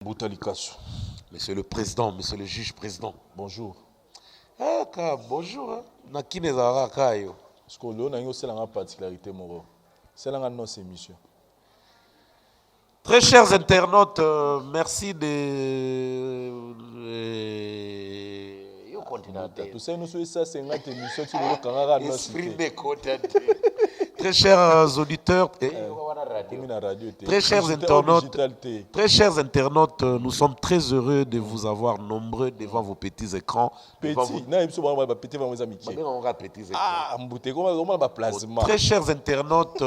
Boutalikasu. Monsieur le président, monsieur le juge président. Bonjour. Bonjour. Nakine zara kayo. Parce que l'on a une particularité, moro. C'est là nos émissions. Très chers internautes, merci de. Yo continue. Tout ça, nous sommes ça, c'est une émission qui nous canara nos Esprit de côté. Très chers auditeurs, très chers internautes, nous sommes très heureux de vous avoir nombreux devant vos petits écrans. Très chers internautes,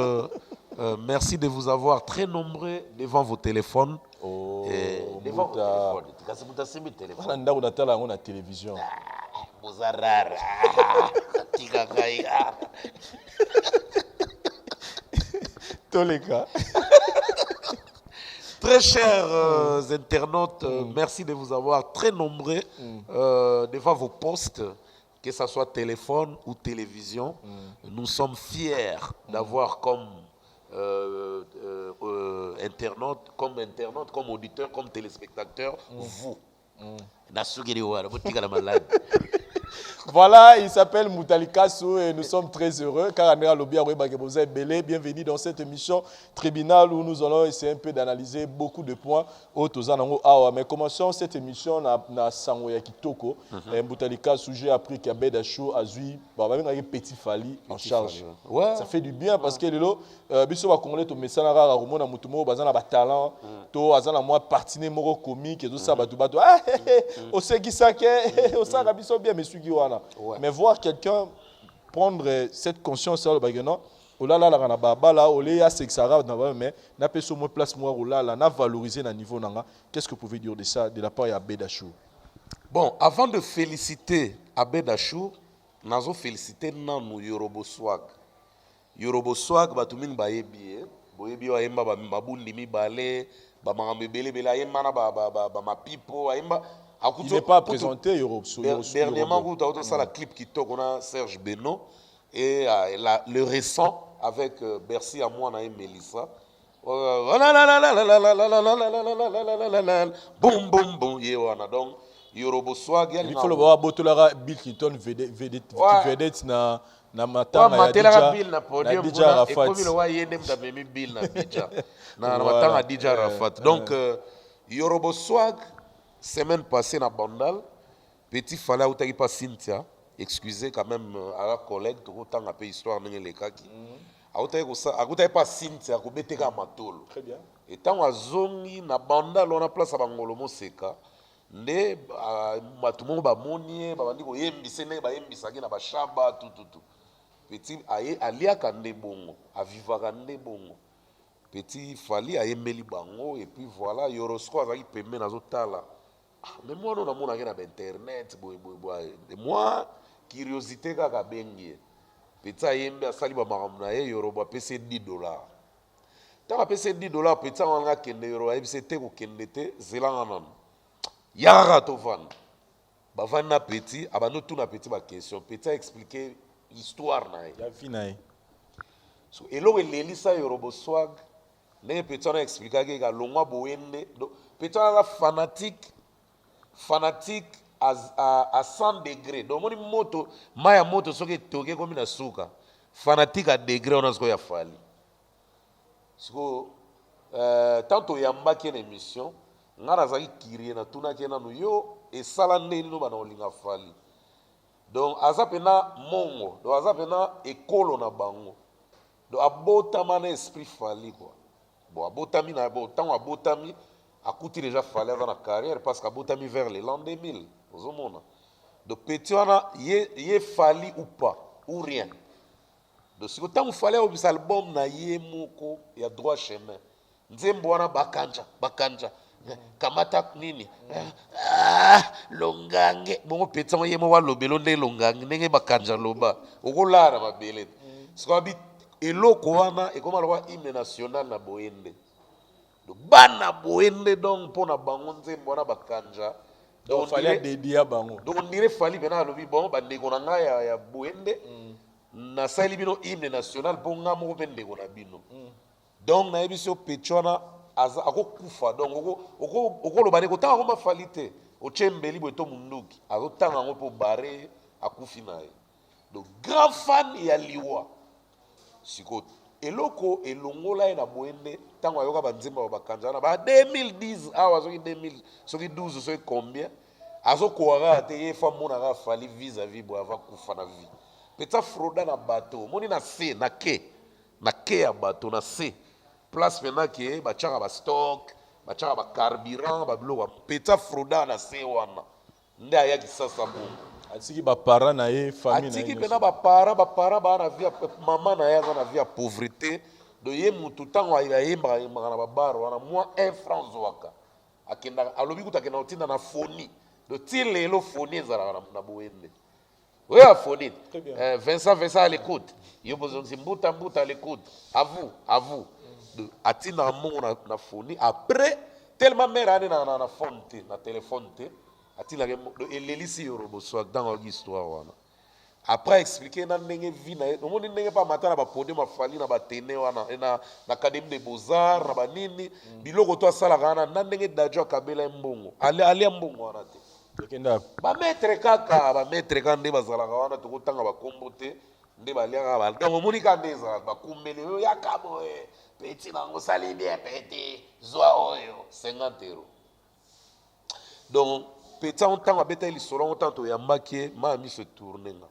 merci de vous avoir très nombreux devant vos téléphones. Devant vos téléphones. On a télévision. Tous les cas. Très chers internautes, merci de vous avoir très nombreux devant vos postes, que ce soit téléphone ou télévision. Nous sommes fiers d'avoir comme internautes, comme auditeurs, comme téléspectateurs, vous. Voilà, il s'appelle Boutalikasu et nous sommes très heureux car bienvenue dans cette émission tribunal où nous allons essayer un peu d'analyser beaucoup de points. Mais commençons cette émission na Sangoya Kitoko. Boutalikasu, j'ai appris qu'Abed Chou a eu petit Fali en charge. Ouais. Ça fait du bien parce que le biso va congolais to mesana rara rumona mutumo bazana ba talent to azana moi partiner moro comique et tout ça batu o segisake o saka biso bien monsieur Giwana. Mais voir quelqu'un prendre cette conscience là bagano o là na baba là o le sexara na mais na peso mo place moi o là na valoriser na niveau nanga. Qu'est-ce que vous pouvez dire de ça de la part de Abed Chou? Bon, avant de féliciter Abed Chou, nazo féliciter nanu Yorobo Swag. Yorobo Swag batumini bayebi boyebi wa yemba babundi mibale ba mangambele bela yemba na ba mapipo ayemba. Il n'est pas présenté Yorobo. Dernièrement vous avez ça la clip qui tourne, on a Serge Beno et le récent avec Bercy à moi na Melissa. Boum boum boum yewana donc Yorobo Swag il faut le voir botolara Bill Clinton vedette na matanga ya Bill na podium kuna ekomi lo wa yende mdamemi Bill na Bija na matanga Dija Rafat donc Yorobo Swag semaine passée na Bandal petit fallait outaki pas Cynthia excusez quand même à la collègue tout temps a peu histoire ndenge lekaki outaki pas Cynthia ko beteka matolo très bien et tant azongi na Bandal on a place à bangolo moseka nde bato moko bamoni babandi koyembisa ndenge bayembisaki na bashaba tututu petit aliaka nde bongo avivaka nde bongo petit fali ayembeli bango et puis voilà Yorosco azalaki pembeni azotala mais moi on amonaki na bainternet de moi curiosité kaka bengi petit ayembi asali bamakambo na ye Yorobo apesi $10 ntango apesi $10 petit wana akende Yorobo ayebisi te kokende te zelanga nano yara tovanda bavandi na petit abando tuna petit ba question petit a expliqué histoire na ye ya finaye so eloko elelisa Yorobo Swag ndenge petit wana expliquaki ka longwa boyende petit wana fanatique à 100 degrés donc moni moto maya moto soki etoke komi na suka fanatique à degré wana sikoyo ya fali siko tant oyambaki na émission nga nazalaki kirie na tunaki nanu yo esala ndeni no bana olinga fali donc aza pena mongo donc aza pena ekolo na bango donc abotama na esprit fali quoi bon abotami na bon ntango abotami akuti déjà fali aza na carrière parce que abotami vers les l'an 2000 ozomona donc petit wana ye fali ou pas ou rien donc siko ntango fali aobisa album na ye moko ya droit chemin nzembo wana bakanja kamata nini longange bongo peti ngo yemo walobelo nde longange ndenge bakanja loba okolara mabele siko abi eloko wana ekoma lokwa hymne national na boyende do bana boyende donc mpona bango nzembo wana bakanja donc fallait dédier bango donc on dirait fali bena alobi bon bandeko na ngai ya boyende nasali bino hymne national mpo nga moko mpe ndeko na bino donc nayebi so peti wana akokufa donc okoloba ndeko ntango yango mafali te otye mbeli boye to munduki azotanga yango mpo bare akufi na ye donc grand fan ya liwa sikoyo eloko elongola ye na boye nde ntango ayoka banzembo bakanza wana ba 2010 awa soki 2000 soki 12 soki combien azokowaka te ye fa monaka afali vis-à-vis boye ava kufa na vie peta froda na bato omoni na se na ke ya bato na se place maintenant ke batiaka bastock batiaka bacarburant babiloko peta froda na se wana nde ayaki sasa bongo atiki bapara na ye famille na ye atiki mpena bapara baa na vie mama na ye aza na vie ya pauvreté do ye mutu ntango ayembaka na babare wana mwa 1 franc ozwaka akendaka alobi kuta akendaka kotinda na foni do ti lelo foni ezalaka na boyende oyo afoni Vincent à l'écoute yo bozongisi mbuta à l'écoute à vous atindaka mongo na foni après tellement mare ane na phone te na téléphone te atindaka elelisi yoroboswak ntango ayoki histoire wana après expliquer na ndenge vi na ye omoni ndenge mpa mata na baprodui mafali na batene wana na académie de beaux-arts na banini biloko to asalaka wana na ndenge dajo akabela ye mbongo alia mbongo wana te bametre kaka nde bazalaka wana tokotanga bakombo te nde baliaka donc omoni ka nde ezalaka bakumbeli oyo yaka boye peti nango osali bien peti zwa oyo 50 euro donc peti ango ntango abeta ye lisolo ango ntango toyambaki ye maa miso etournenga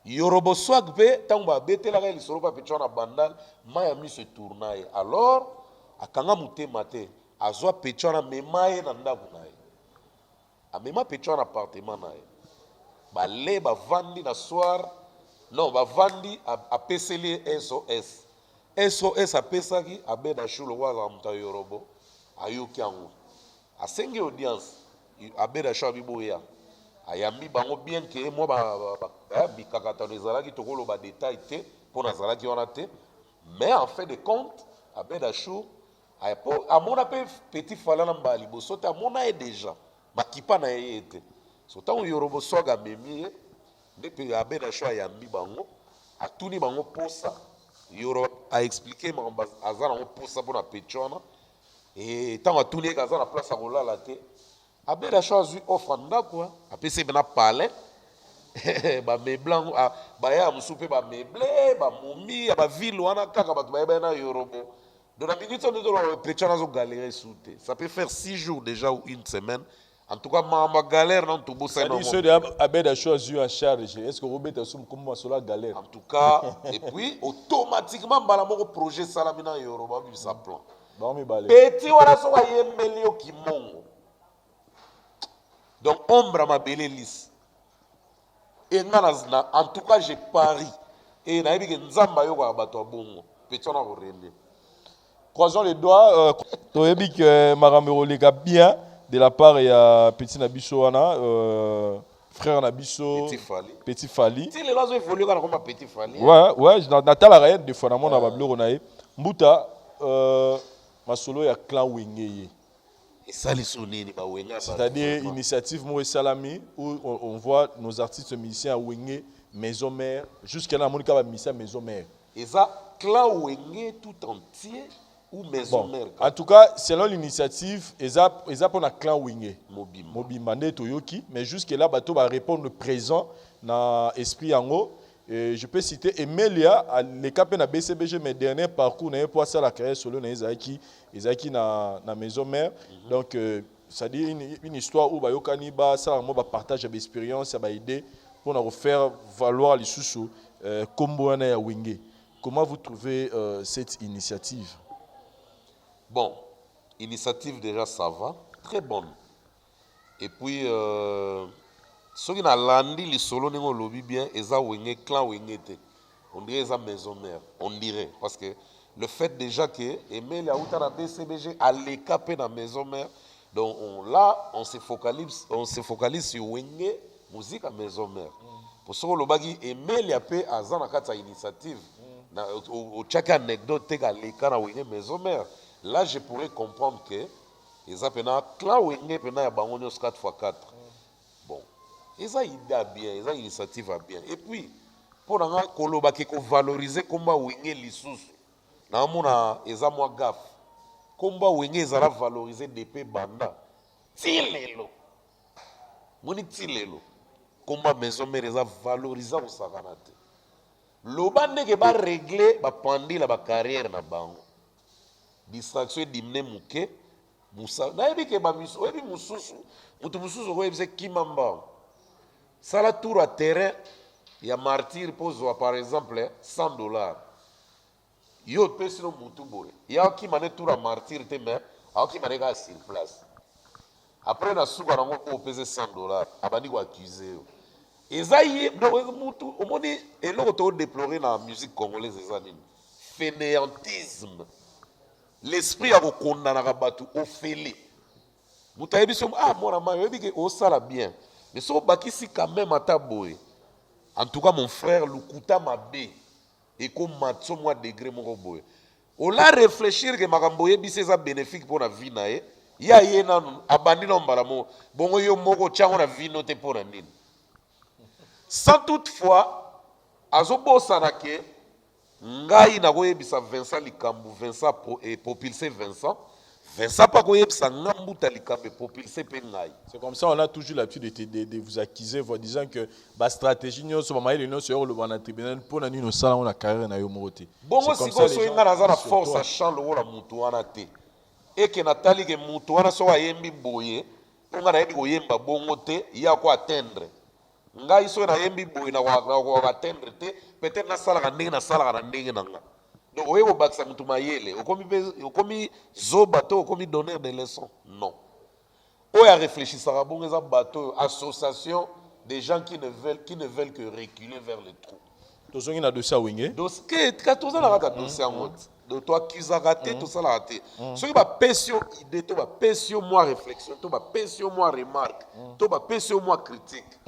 yoroboswak mpe ntango babetelaka ye lisolo mpa peti wana bandal maa ya miso etourna ye alors akanga motema te azwa peti wana mema ye na ndako na ye amema peti wana appartement na ye bale bavandi na soir non bavandi apeseli ye sos apesaki abeda shu lokwa azala moto ya yorobo ayoki yango asengi audience abeda shu abiboya ayambi bango bien ke mwa bikakatano ezalaki tokoloba detail te mpo nazalaki wana te mais en fait de compte abeda shu amona mpe petit fala na mbala liboso te amona ye déjà makipa na ye ete so ntango yorobo swaga amemi ye nde mpe abeda shu ayambi bango atuni bango posa yoro aexplike makambo aza nango posa mpo na peti wana ntango atuni eke aza na place ya kolala te abeda shu azwi offre ndako apesi ye mpena palais bameble yango baya mosusu mpe bameble bamomi ya bavile wana kaka bato bayeba ye na yorobo donc na minute oyo peti wana azogalere esu te ça peut faire 6 jours déjà ou une semaine en tout cas ma galère non tout bossa non ceux de abeda choisi en charge est-ce que robert soum comme sur la galère en tout cas et puis automatiquement bala moko projet salamina yoroba bi sa plan petit wala so yembeli o kimongo donc ombre ma belle lisse et na en tout cas j'ai pari et na yebi nzamba yo kwa bato bongo petit on a relé croisons les doigts to yebi que maramero les gars bien de la part ya petit nabiso wana frère nabiso petit fali si les lois évoluent quand comme petit fali ouais natala rien de fois na mona ba bloko na ye mbuta masolo ya clan wengeye et ça les sonner ba wenga c'est-à-dire initiative mo salami où on voit nos artistes musiciens à wenge maison mère jusqu'à la monika ba musicien maison mère et ça clan wenge tout entier ou maison mère. En tout cas, selon l'initiative, ils ont pour un clan wingé. Mobimba nde toyoki, mais jusque là, bateau va répondre présent dans l'esprit en haut. Je peux citer Emelia, les capes na BCBG, mes derniers parcours, n'a pas ça la carrière solo na Isaki na maison mère. Donc, ça dit une histoire où bayokani ba ça mo ba partage d'expérience, ba idée pour nous faire valoir les sous combo na ya wingé. Comment vous trouvez cette initiative? Bon, initiative déjà ça va, très bonne. Et puis, ceux qui n'ont landi les solos n'ont lobby bien, ils ont wingé clan wingé te. On dirait ils ont maison mère, on dirait parce que le fait déjà que Emile a outa na BCBG à l'écapé dans maison mère, donc on se focalise sur wingé musique à maison mère. Pour ce que le bagi Emile a fait à zanakata initiative, au chaque anecdote à l'écart na wingé maison mère. Là, je pourrais comprendre que ils ont un clan où ils ont un 4x4. Bon, ils ont une idée bien, ils ont une initiative bien. Et puis, pour valoriser comment ils ont les sous, ils ont gaffe. komba wenge ezala valoriser depuis banda tilelo moni tilelo komba maison mère eza valoriser kosakana te loba ndenge barègle bapandila bacarrière na bango distraction edimine moke nayebi ke oyebi mosusu moto mosusu okoyebisa kima mbango sala tour à terrain ya martyr mpo ozwa par exemple $100 yo opesi no mutu boye ya okima ne tour à martyr te mais aokima ne kaka sur place après na suka nango mpo opesi $100 abandi koaccuse yo eza ye mutu omoni eloko todeplore na musique congolaise eza nini fainéantisme l'esprit ya kokondanaka bato ofele moto ayebi so mwana mai oyebi ke osala bien mais so obakisi quand même ata boye en tout cas mon frère lukuta mabe ekoma so mwa degré moko boye ola réfléchir ke makambo oyebisi eza bénéfique mpo na vie na ye ye nanu abandi na mbala mo bongo yo moko otyango na vino te mpo na nini sans toutefois azobosana ke ngai nakoyebisa Vincent likambo Vincent populse Vincent pas koyebisa nga mbuta likambo populse mpe ngai. C'est comme ça on a toujours l'habitude de vous accuser en disant que ba stratégie nyonso ba mayele nyonso yo lo na tribunal mpo na nino sala on a carrière na yo moti. Bongo siko so nga na za na force a champ lo la mutu wana te. Eke natali ke mutu wana so ayembi boye nga na yebi koyemba bongo te ya ko atteindre. Ngai so na yembi boye na ko atteindre te peut-être na sala ka ndenge na sala ka ndenge na nga. Donc oye ko bakisa mutu mayele okomi zoba to okomi donneur de leçons non. Oya réfléchissara bongo eza bateau association des gens qui ne veulent que reculer vers le trou. Tozongi na dossier wenge. Dossier ka tozala ka dossier ngot. De toi accusera te to sala te. Soki ba pesio idée to ba pesio moi réflexion to ba pesio moi remarque to ba pesio moi critique.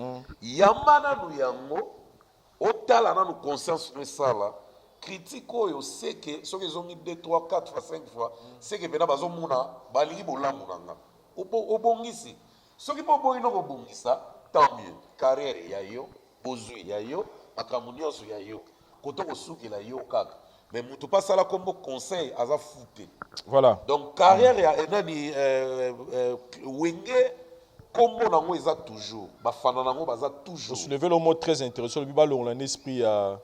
Yamana nu yango otala na nu conscience ne sala critique oyo c'est que soki zongi 2 3 4 fois 5 fois c'est que bena bazo muna balingi bolamu nanga. Obongisi soki po boyi no bongisa tant mieux carrière ya yo bozui ya yo makambo nyonso ya yo koto kosukela yo kaka mais mutu pasala kombo conseil aza fute. Voilà, donc carrière ya nani wenge kombo nango eza toujours bafana nango baza toujours. soulever le mot très intéressant le biba long l'esprit à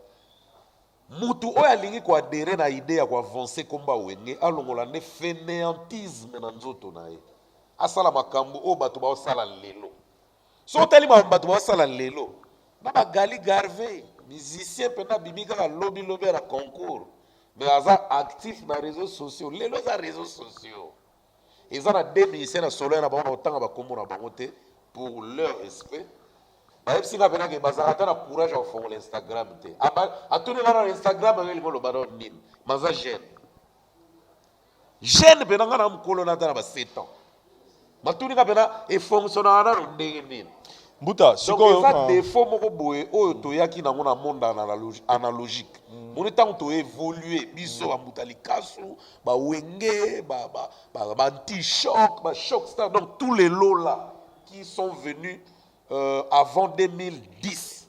mutu oyo alingi koadere na idée ya koavancer komba wenge alongola nde fainéantisme na nzoto na ye asala makambo oyo bato baosala lelo so otali bato baosala lelo na bagali garvey musicien mpena abimi kaka lobi na concours mais aza actif na réseaux sociaux lelo eza réseaux sociaux eza na deux musiciens na solo ya na bango na kotanga bakombo na bango te pour leur respect bayebisi nga mpena ke bazalaka ata na courage ya kofongola instagram te atuni nga na instagram elingi oloba na nini maza jeune mpena nga na mokolo na ata na ba 7 ans matuni ka pena efonctionnera na ndenge nini Mbuta, donc eza défaut moko boye oyo toyaki nango na monde analogique moni ntango toévolue biso bambuta likasu bawenge banti-choc bachoc star donc tous les lots là qui sont venus avant 2010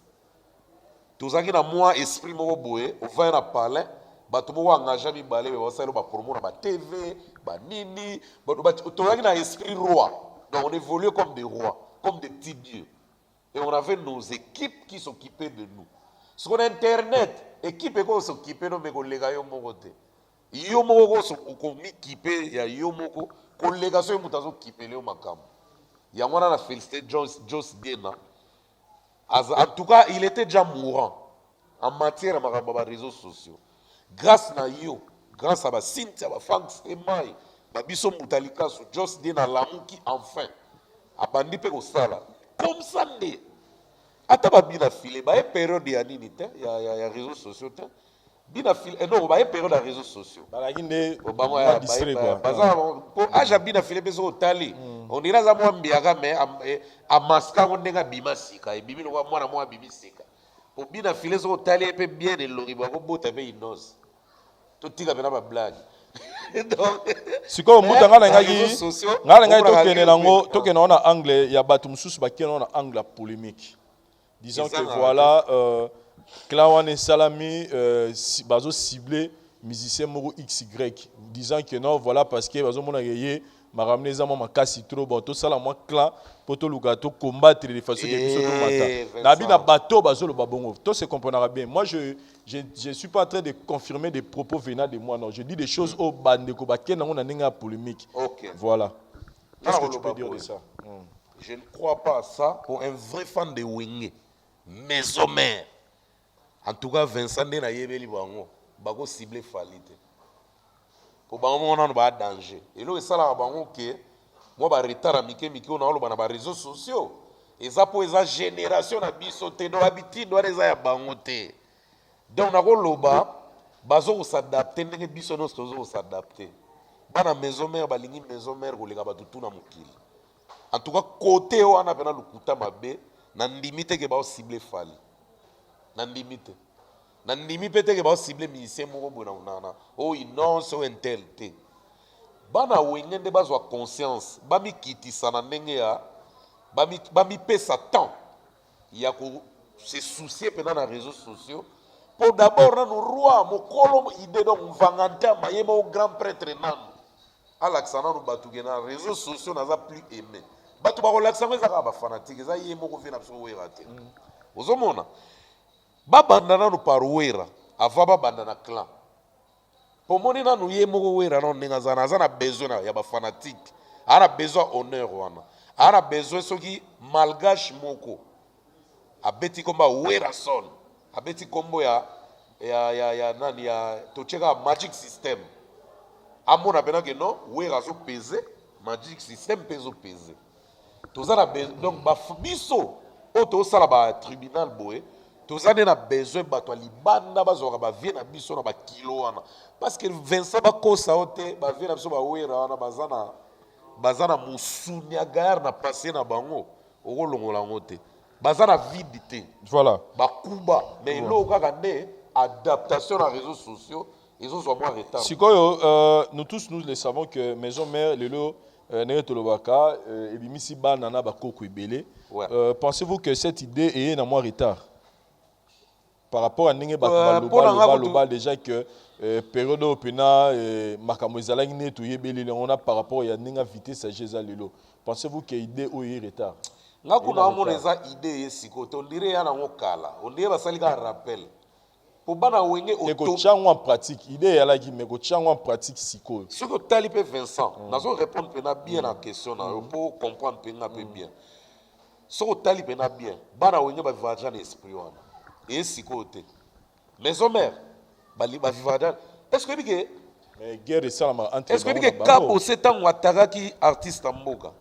tozalaki na mwa esprit moko boye ovaya na palais bato moko engagea mibale basali bapromo na batv banini tozalaki na esprit roi donc on évoluait comme des rois comme des petits dieux et on avait nos équipes qui s'occupaient de nous sur internet équipe eko s'occuper no me kolega yo moko te yo moko komikipe ya yo moko kolega so yo moto azokipele yo makambo yango wana na félicité Jos Diena en tout cas il était déjà mourant en matière ya makambo ya réseaux sociaux grâce na yo grâce à Cynthia Franks Emai babiso mutalikasu Jos Diena lamuki enfin abandi pe kosala comme ça nde ata babina file baye période ya nini te ya réseaux sociaux te bina file non baye période ya réseaux sociaux balaki nde bango ya baza po aja bina file beso otali on dirait za mwa mbiaka mais amaska ngo ndenga bima sika ebimi lokwa mwana mwa bimi sika po bina file so otali pe bien elongi bako bota pe inose totika pena ba blague sikoyo mbuta ngana ngai tokende nango tokende na angle ya bato mosusu bakende na angle ya polémique disons que voilà clan wana esalami bazo ciblé musicien moko XY disant que non voilà parce que bazomona yeye m'a ramené ça ma casse trop bon tout ça la moi clan pour tout le gâteau combattre les façons que biso to mata na bi na bateau bazolo babongo tout se comprendra bien. Moi je suis pas en train de confirmer des propos venant de moi, non, je dis des choses au bande ko bakena on a ninga polémique. OK. Voilà. Qu'est-ce que tu peux dire de ça? Je ne crois pas à ça pour un vrai fan de Wenge. Maison mère. En tout cas, Vincent na yebeli bango, bako ciblé falite. Pour bango on a un danger. Et là ça la bango que moi ba retard à mike on a ba réseaux sociaux. Et ça pour esa génération na biso te no habitude doit eza ya bango te. Donc na ko loba bazo s'adapter ndenge biso no tozo s'adapter. Bana maison mère balingi maison mère ko leka batutu na mukili. En tout cas côté wana pena lukuta mabe na ndimite ke ba ciblé fali. Na ndimite. Na ndimi pete ke ba ciblé musicien moko bona unana. Oh non so intelté. Bana wenge nde bazwa conscience, bami kitisa na ndenge ya bami pesa temps. Ya ko se soucier pena na réseaux sociaux. Pour d'abord na no roi mokolo idée donc vanganta mayema au grand prêtre nanu. Alaxana no batuke na réseaux sociaux naza plus aimé. Batu ba relaxanga ezaka ba fanatique eza yemo ko vina biso wera te. Ozomona babanda nanu par wera ava babanda na clan pomoni nanu ye moko wera na ndenge aza na besoin ya ba fanatique ana besoin honneur wana ana besoin soki malgache moko abeti komba wera son abeti kombo ya nani ya tocheka magic system amona pena que non wera so peser magic system peso peser toza na donc ba biso o to sala ba tribunal boye tozane na besoin bato libanda bazora ba vie na biso na ba kilo wana parce que Vincent bakosa ote ba vie na biso ba wera wana bazana musuni ya gar na passer na bango okolongola ngote bazana vidité Voilà. bakuba mais lo kaka nde adaptation na réseaux sociaux ils ont moins retard. Sikoyo nous tous nous le savons que maison mère lelo nere tolobaka ebimisi bana na bakoko ebele. Pensez-vous que cette idée est na moins retard? Par rapport à Ninge Bakaloba, déjà que période opena makambo ezalaki ne to yebeli on a par rapport à Ninga vitesse sageza lelo. Pensez-vous que idée ou est retard? Nga kuna amona eza idée siko to ndire yana ngokala. On dirait basalika rappel. Pour bana wenge auto. Ko tchango en pratique, idée ya la ki me ko tchango en pratique siko. Ce que Talipé Vincent, nazo répondre pena bien à question na pour comprendre pena peu bien. Ce que Talipé na bien, bana wenge ba vivre dans l'esprit wana. Et si côté maison mère bali ba vivada est-ce que bige mais guerre ça ma entre est-ce que bige kabo setan wataka ki artiste mboka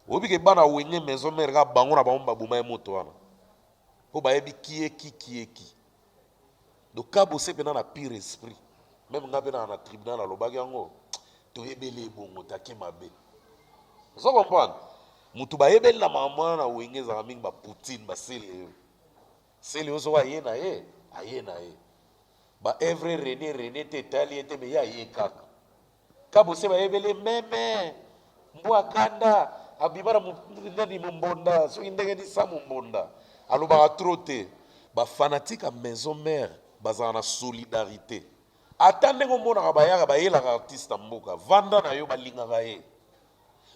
obige bana wenge maison mère ga bango na ba buma moto wana po ba yebi ki do kabo se pena na pire esprit même nga pena na tribunal alobaki yango to yebele bongo take mabe so comprendre mutu ba yebele na mama na wenge za mingi ba Poutine ba sele c'est le ozo ayena ba evre René te tali ete me ya ye kaka kabo se ba ebele meme mbwa kanda abibara ndani mbonda so indenge di sa mbonda aloba troté ba fanatique à maison mère bazana na solidarité atande ngomona ba yaka ba yela artiste mboka vanda na yo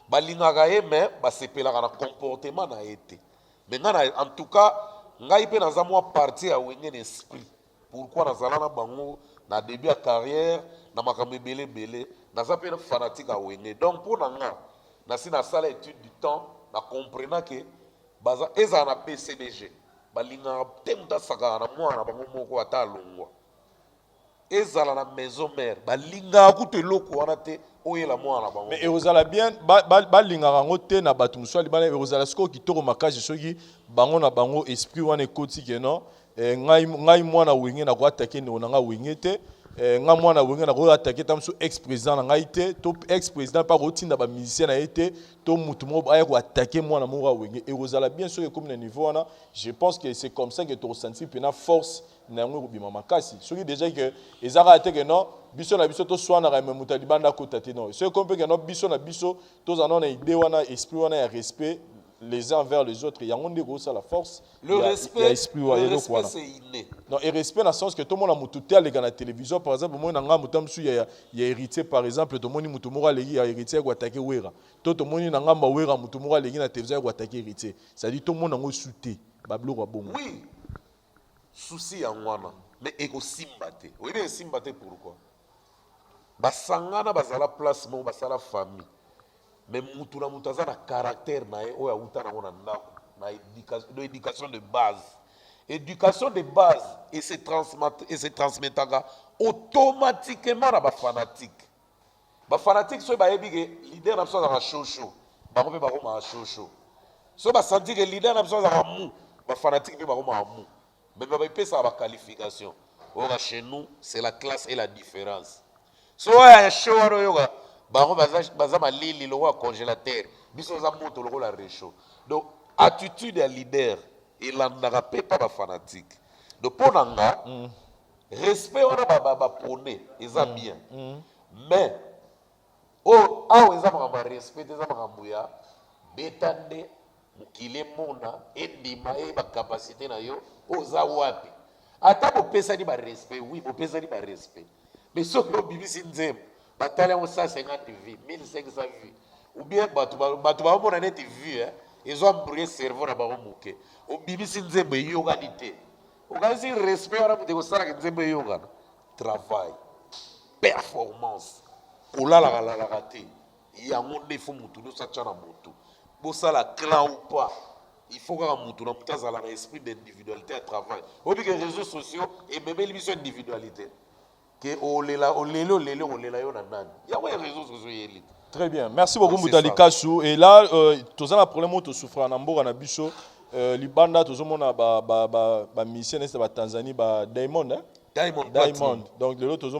balingaka ye mais ba sepela na comportement na été mais en tout cas ngai pe naza mwa parti ya wenge n'esprit pourquoi nazala na bango na début ya carrière na makambo ebele naza pe fanatique ya wenge donc pour nanga nasi nasala étude du temps na comprena ke baza ezala na PCDG balingaka te mutu asakaka na mwana bango moko ata alongwa ezala na maison mère balingaka kutu eloko wana te oyela mwana bango mais ezala bien balingaka yango te na bato mosusu libana ezala sikoyo kitoko makasi soki bango na bango esprit wana ekoti ke non ngai mwana wenge na koatake ndeko na ngai wenge te ngai mwana wenge na koatake ta mosusu ex président na ngai te to ex président mpa kotinda bamusicien na ye te to mutu moko aya koatake mwana moko ya wenge ekozala bien soki ekomi na niveau wana je pense que c'est comme ça que tokosentir mpena force na yango ekobima makasi soki déjà que ezaka te ke non biso na biso toswanaka me mutu alibanda akota te non soki ekomi mpe ke non biso na biso tozala na idée wana esprit wana ya respect les uns envers les autres. Il y a un monde ça la force. Le respect, c'est inné. Non, et respect dans le sens que tout le monde a moutouté à la télévision. Par exemple, moi, il y a héritier, par exemple, tout le monde a héritier qui a attaqué Ouera. Tout le monde a Ouera, a la télévision qui a attaqué héritier. C'est-à-dire tout le monde a sauté. Oui, souci en wana. Mais il y a aussi Simbate. Oui, mais Simbate pourquoi? Basangana basala place, basala famille. Mais mutuna mutaza na caractère na e oya uta na ngona ndako na éducation de base. Éducation de base et se transmetaka automatiquement na ba fanatique. Ba fanatique so ba yebige leader na biso za shosho. Ba ko pe ba ko ma shosho. So ba senti que leader na biso za mou, ba fanatique pe ba ko ma mou. Mais ba pe ça ba qualification. Ora chez nous, c'est la classe et la différence. So ya show ro yoga bango baza malili lo wa congélateur biso za moto lo la réchaud. Donc attitude ya leader il andaka pe pas ba fanatique. Donc ponanga respect wana ba prôner eza bien. Mais oh eza ba respect eza ba mbuya betande mukile mona endima e ba capacité na yo oza wapi ata bo pesa ni ba respect oui bo pesa ni ba respect. Mais ce que BBC nzem batale on 150 vues 1500 vues ou bien batu ba mona net vues hein ils ont brûlé cerveau na ba moke o BBC nzem yoganité o gazi respect wana mute ko sala ke nzem yogana travail performance kolala la raté yango nde fo mutu no sa tchana mutu bo sala clan ou pas il faut que mutu na mutaza la esprit d'individualité à travail au bien que les réseaux sociaux et même l'émission individualité. Très bien. Merci beaucoup, Moutali Kassou. Et là, tu as un problème de souffrance en Nambour, en Abisso. Libanda, tu as un mission en Tanzanie, Diamond. Diamond. Donc, le l'autre, tu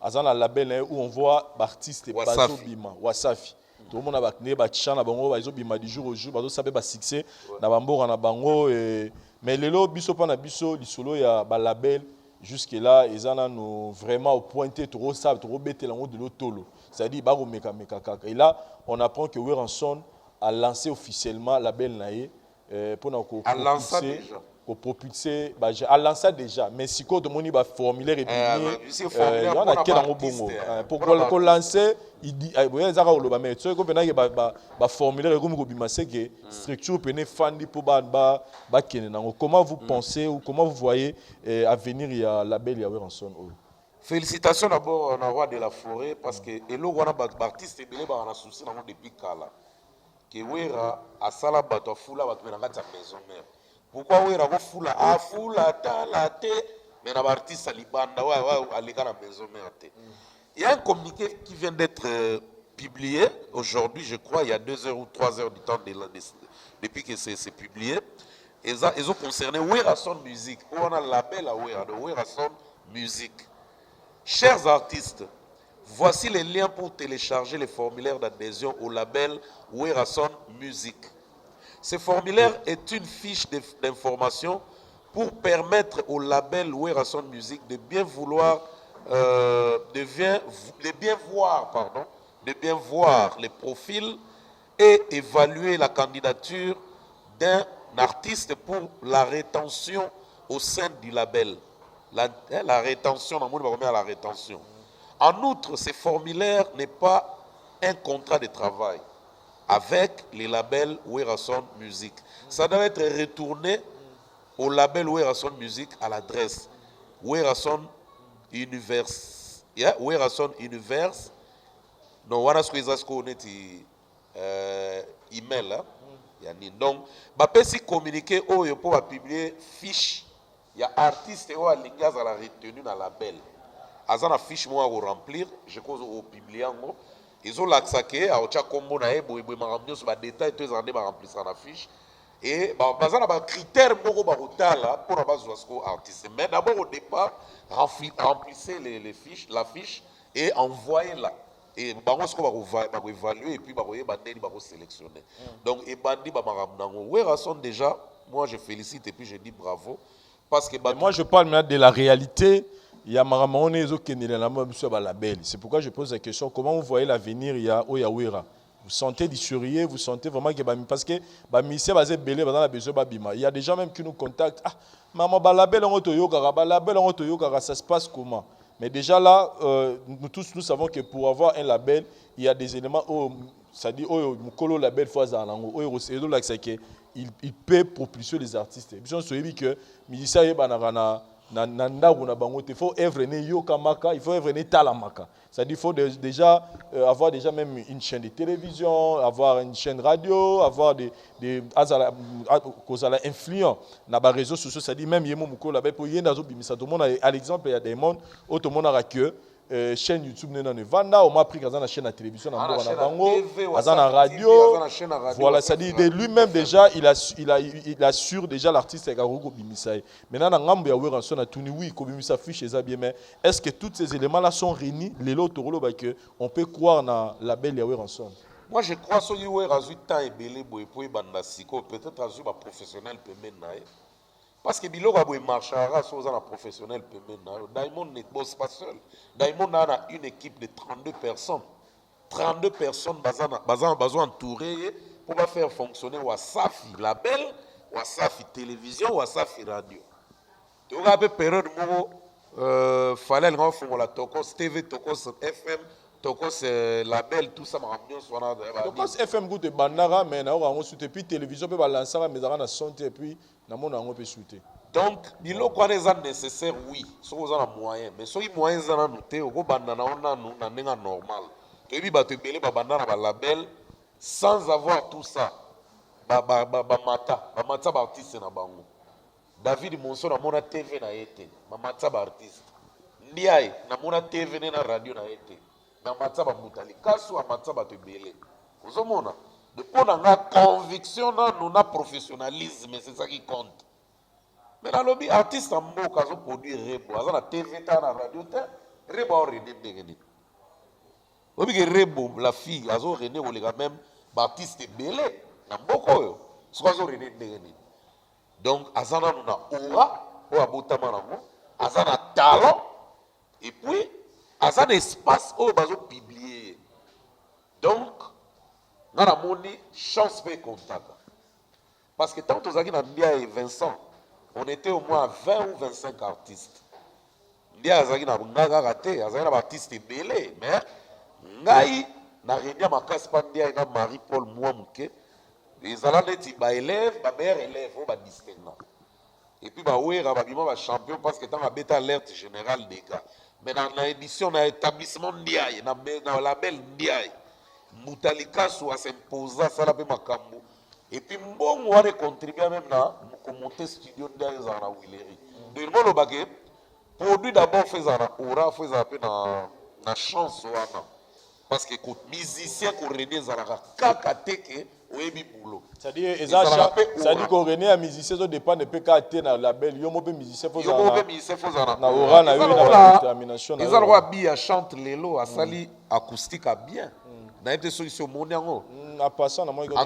as un label où on voit l'artiste Bazo Bima, Wasafi. Tout le monde a un chant à Bango, Bazo Bima du jour au jour, Bazo Sabé ba succès, Nabambour en Bango. Mais le lot, Bisso Panabisso, l'isolo, il y a un label. Jusque-là, ils ont vraiment pointé trop ça, trop bêté l'angle de l'auto. C'est-à-dire, et là, on apprend que Weranson a lancé officiellement la belle naïe pour nous propulser. A lancé déjà, mais si tout le monde a formulaire et il y en a qui ont bongo. Pour lancer, il dit, mais ce que formulaire c'est que structure peut fandi pour comment vous pensez ou comment vous voyez à venir il y a la belle Weranson. Félicitations d'abord au roi de la forêt parce que elo wana artiste belé ba na souci na depuis kala que Wera a sala bato fula bato na ngata maison mère. Pourquoi Wera ko fula a fula talate mais na artiste libanda wa alika na maison mère. Il y a un communiqué qui vient d'être publié aujourd'hui, je crois, il y a 2 heures ou 3 heures du temps depuis que c'est publié. Ils ont concerné Weranson Music. On a un label à Wera, de Weranson Music. Chers artistes, voici les liens pour télécharger les formulaires d'adhésion au label Weranson Music. Ce formulaire est une fiche d'information pour permettre au label Weranson Music de bien voir les profils et évaluer la candidature d'un artiste pour la rétention au sein du label. La rétention, la rétention. En outre, ce formulaire n'est pas un contrat de travail avec les labels Weranson Music. Ça doit être retourné au label Weranson Music à l'adresse Weranson Universe. Weranson Universe. Non, voilà ce que vous avez email. Donc, si communiquer pour publier fiche. Il y a artistes qui ont retenu dans la label. Ils ont une fiche à remplir, je crois au publier. Ils ont l'accès à des détails, ils ont rempli la fiche. Et ils ont des critères pour les artistes. Mais d'abord, au départ, remplissez la fiche et envoyez-la. Et ils vont évaluer et puis ils vont sélectionner. Donc, Weranson déjà, moi je félicite et puis je dis bravo. Parce que moi je parle maintenant de la réalité. Il y a Maramone qui est la label. C'est pourquoi je pose la question, comment vous voyez l'avenir il y a Wera? vous sentez du sourire, vous sentez vraiment que parce que musicien va belé dans la besoin babima. Il y a des gens même qui nous contactent. Ah, maman balabel en autoyoga, ça se passe comment? Mais déjà là, nous tous nous savons que pour avoir un label, il y a des éléments où ça dit oh mukolo label fois za nango oh c'est là c'est que il peut propulser les artistes. Puis on se dit que musicien yeba na ndaku na bango te faut œuvre ne yoka maka, il faut œuvre ne talamaka. C'est-à-dire il faut déjà avoir déjà même une chaîne de télévision, avoir une chaîne radio, avoir des cause la influent na ba réseaux sociaux, c'est-à-dire même yemo mukolo label pour yenda zo bimisa tout le monde à l'exemple il y a des mondes où tout le monde a que chaîne YouTube nena ne vanda on m'a pris dans la chaîne de télévision na bango dans la radio voilà ça dit de lui-même déjà il assure déjà l'artiste et garugo bimisai maintenant na ngambo ya weranso na tuni oui ko bimisa fiche ça bien mais est-ce que tous ces éléments là sont réunis les lots ba que on peut croire na label ya weranso? Moi je crois que Yower a eu temps et belé boy pour bandasiko peut-être a eu ba professionnel peut mener. Parce que Biloko a marchera sur un professionnel. Diamond ne bosse pas seul. Diamond a une équipe de 32 personnes. 32 personnes besoin entourées pour faire fonctionner Wasafi label, Wasafi télévision, Wasafi radio. Donc à une période où fallait faire la Tokos TV, Tokos FM, Tokos label, tout ça m'a amené. Tokos FM goûte bandara mais na on soute puis télévision peut balancer mais ça na santé et puis donc, il est nécessaire, oui, si vous avez moyen. Mais si vous avez moyen, vous avez noté, vous avez normal. Et puis, vous avez un label sans avoir tout ça. Mata artiste na bango. David Monson na mona TV na été. Mata artiste. Ndiaye na mona TV na radio na été. Na mata ba mutali. Kasu mata ba tebele. Vous avez de pour la conviction dans notre professionnalisme, c'est ça qui compte. Mais dans le lobby, artiste en mot, quand on produit Rebo, à la TV, à la radio, Rebo a rené de Rebo, la fille, à zo rené, ou les gars même, artiste belé, na beaucoup, ce qu'on a rené de donc, à ça, on a aura, ou à Boutamanamo, à ça, on a talent, et puis, à ça, espace, où on a publié. Donc, on a mon chance de contact. Parce que tant que nous avons 20 on était au moins 20 ou 25 artistes. Nous avons un artiste belé, mais nous avons un Marie-Paul Mouamouke. Les élèves, les meilleurs élèves, ils sont distingués. Et puis, ils sont champions parce que dans la bêta alerte générale des gars. Mais dans l'édition, dans l'établissement Ndiaye, dans le label Ndiaye, Moutalika soit s'imposa ça la makambo et puis bon on va contribuer même là pour monter studio dans la Willery de le baguette produit d'abord faisant aura faisant un peu na chance wana parce que quand musicien ko René Zalaka kakateke oyebi boulot c'est-à-dire c'est-à-dire ko René a musicien so dépend de PKT na label yo mo pe musicien faisant na aura na eu détermination ils ont bien chante lelo a sali acoustique a bien. En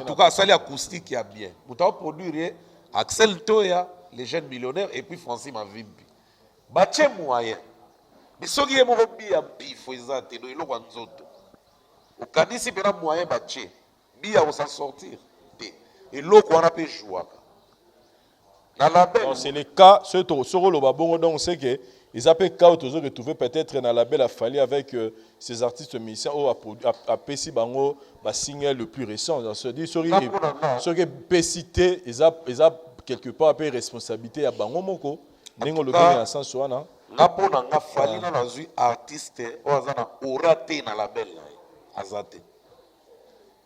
tout cas, ça l'acoustique y a bien. Vous avez produit Axel Toya, les jeunes millionnaires, et puis Francis Mavimbi. Baché moyen. Mais ce qui est mon bien, il faut exacter. Il faut au Canisi, il y a moyen baché. Bien, on s'en sortir. Et l'autre, on a pu jouer. C'est le cas, sur le babon, donc on sait que ils appellent cas autour de trouver peut-être dans la belle affalie avec ces artistes musiciens ou à Pessi Bango, le single le plus récent. Se dit sur que Pessité, ils ont quelque part un peu responsabilité à Bango Moko. N'engo le bien en sens où non. Ngapo na ngafali na nazu artiste ozana orate na label na azate.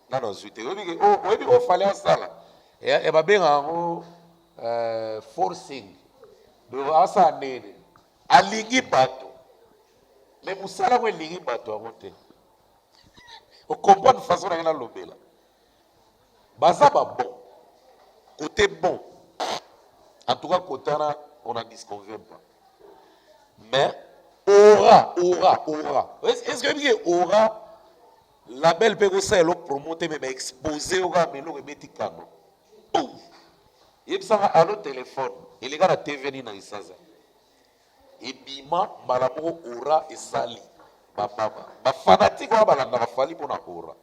Na nazu te obi ko fali asala. E ba benga ngo forcing. Do asa nene. Alingi bato. Mais musala ko lingi bato amote. O comprendre façon na lobela. Baza ba bon. Côté bon. En tout cas côté on a disconvient pas. Mais aura. Est-ce que bien aura label peut aussi le promoter mais exposer au gars mais le remettre canon. Il ça à le téléphone. Il est gars la TV ni na isaza. Et bima malamo aura et sali. Ba fanatique ba balanda ba fali pour na aura.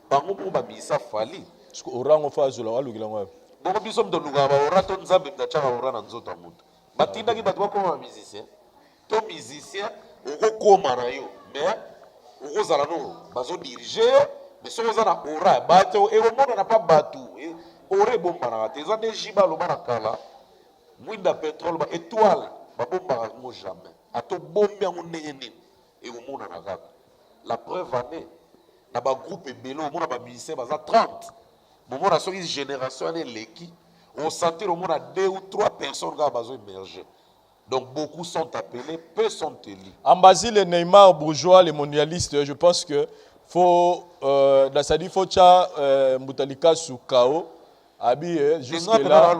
bango moko babimisa fali Parce que orango fa zola walukila ngwa. bongo biso moto olukaka baora to nzambe mtachaka baora na nzoto ya moto batindaki bato bakoma bamusicien to musicien okokóma na yo mais okozala no bazodirige yo mais soki oza na ora ya bato ekomonana mpa bato ora ebombanaka te eza nde jiba aloba na kala mwinda petrole ba étoile babombaka yango jamais atobombi yango ndenge nini ekomonana kaka la preuve ane na bagroupe ebele omona bamusicien baza 30 bomona soki génération ane eleki osentir omona 2 ou 3 personnes kaka bazoémerge donc beaucoup sont appelés peu sont élus Ambazi les Neymar bourgeois les mondialistes je pense que faut il faut tcha Mutalika sous KO abi jusque là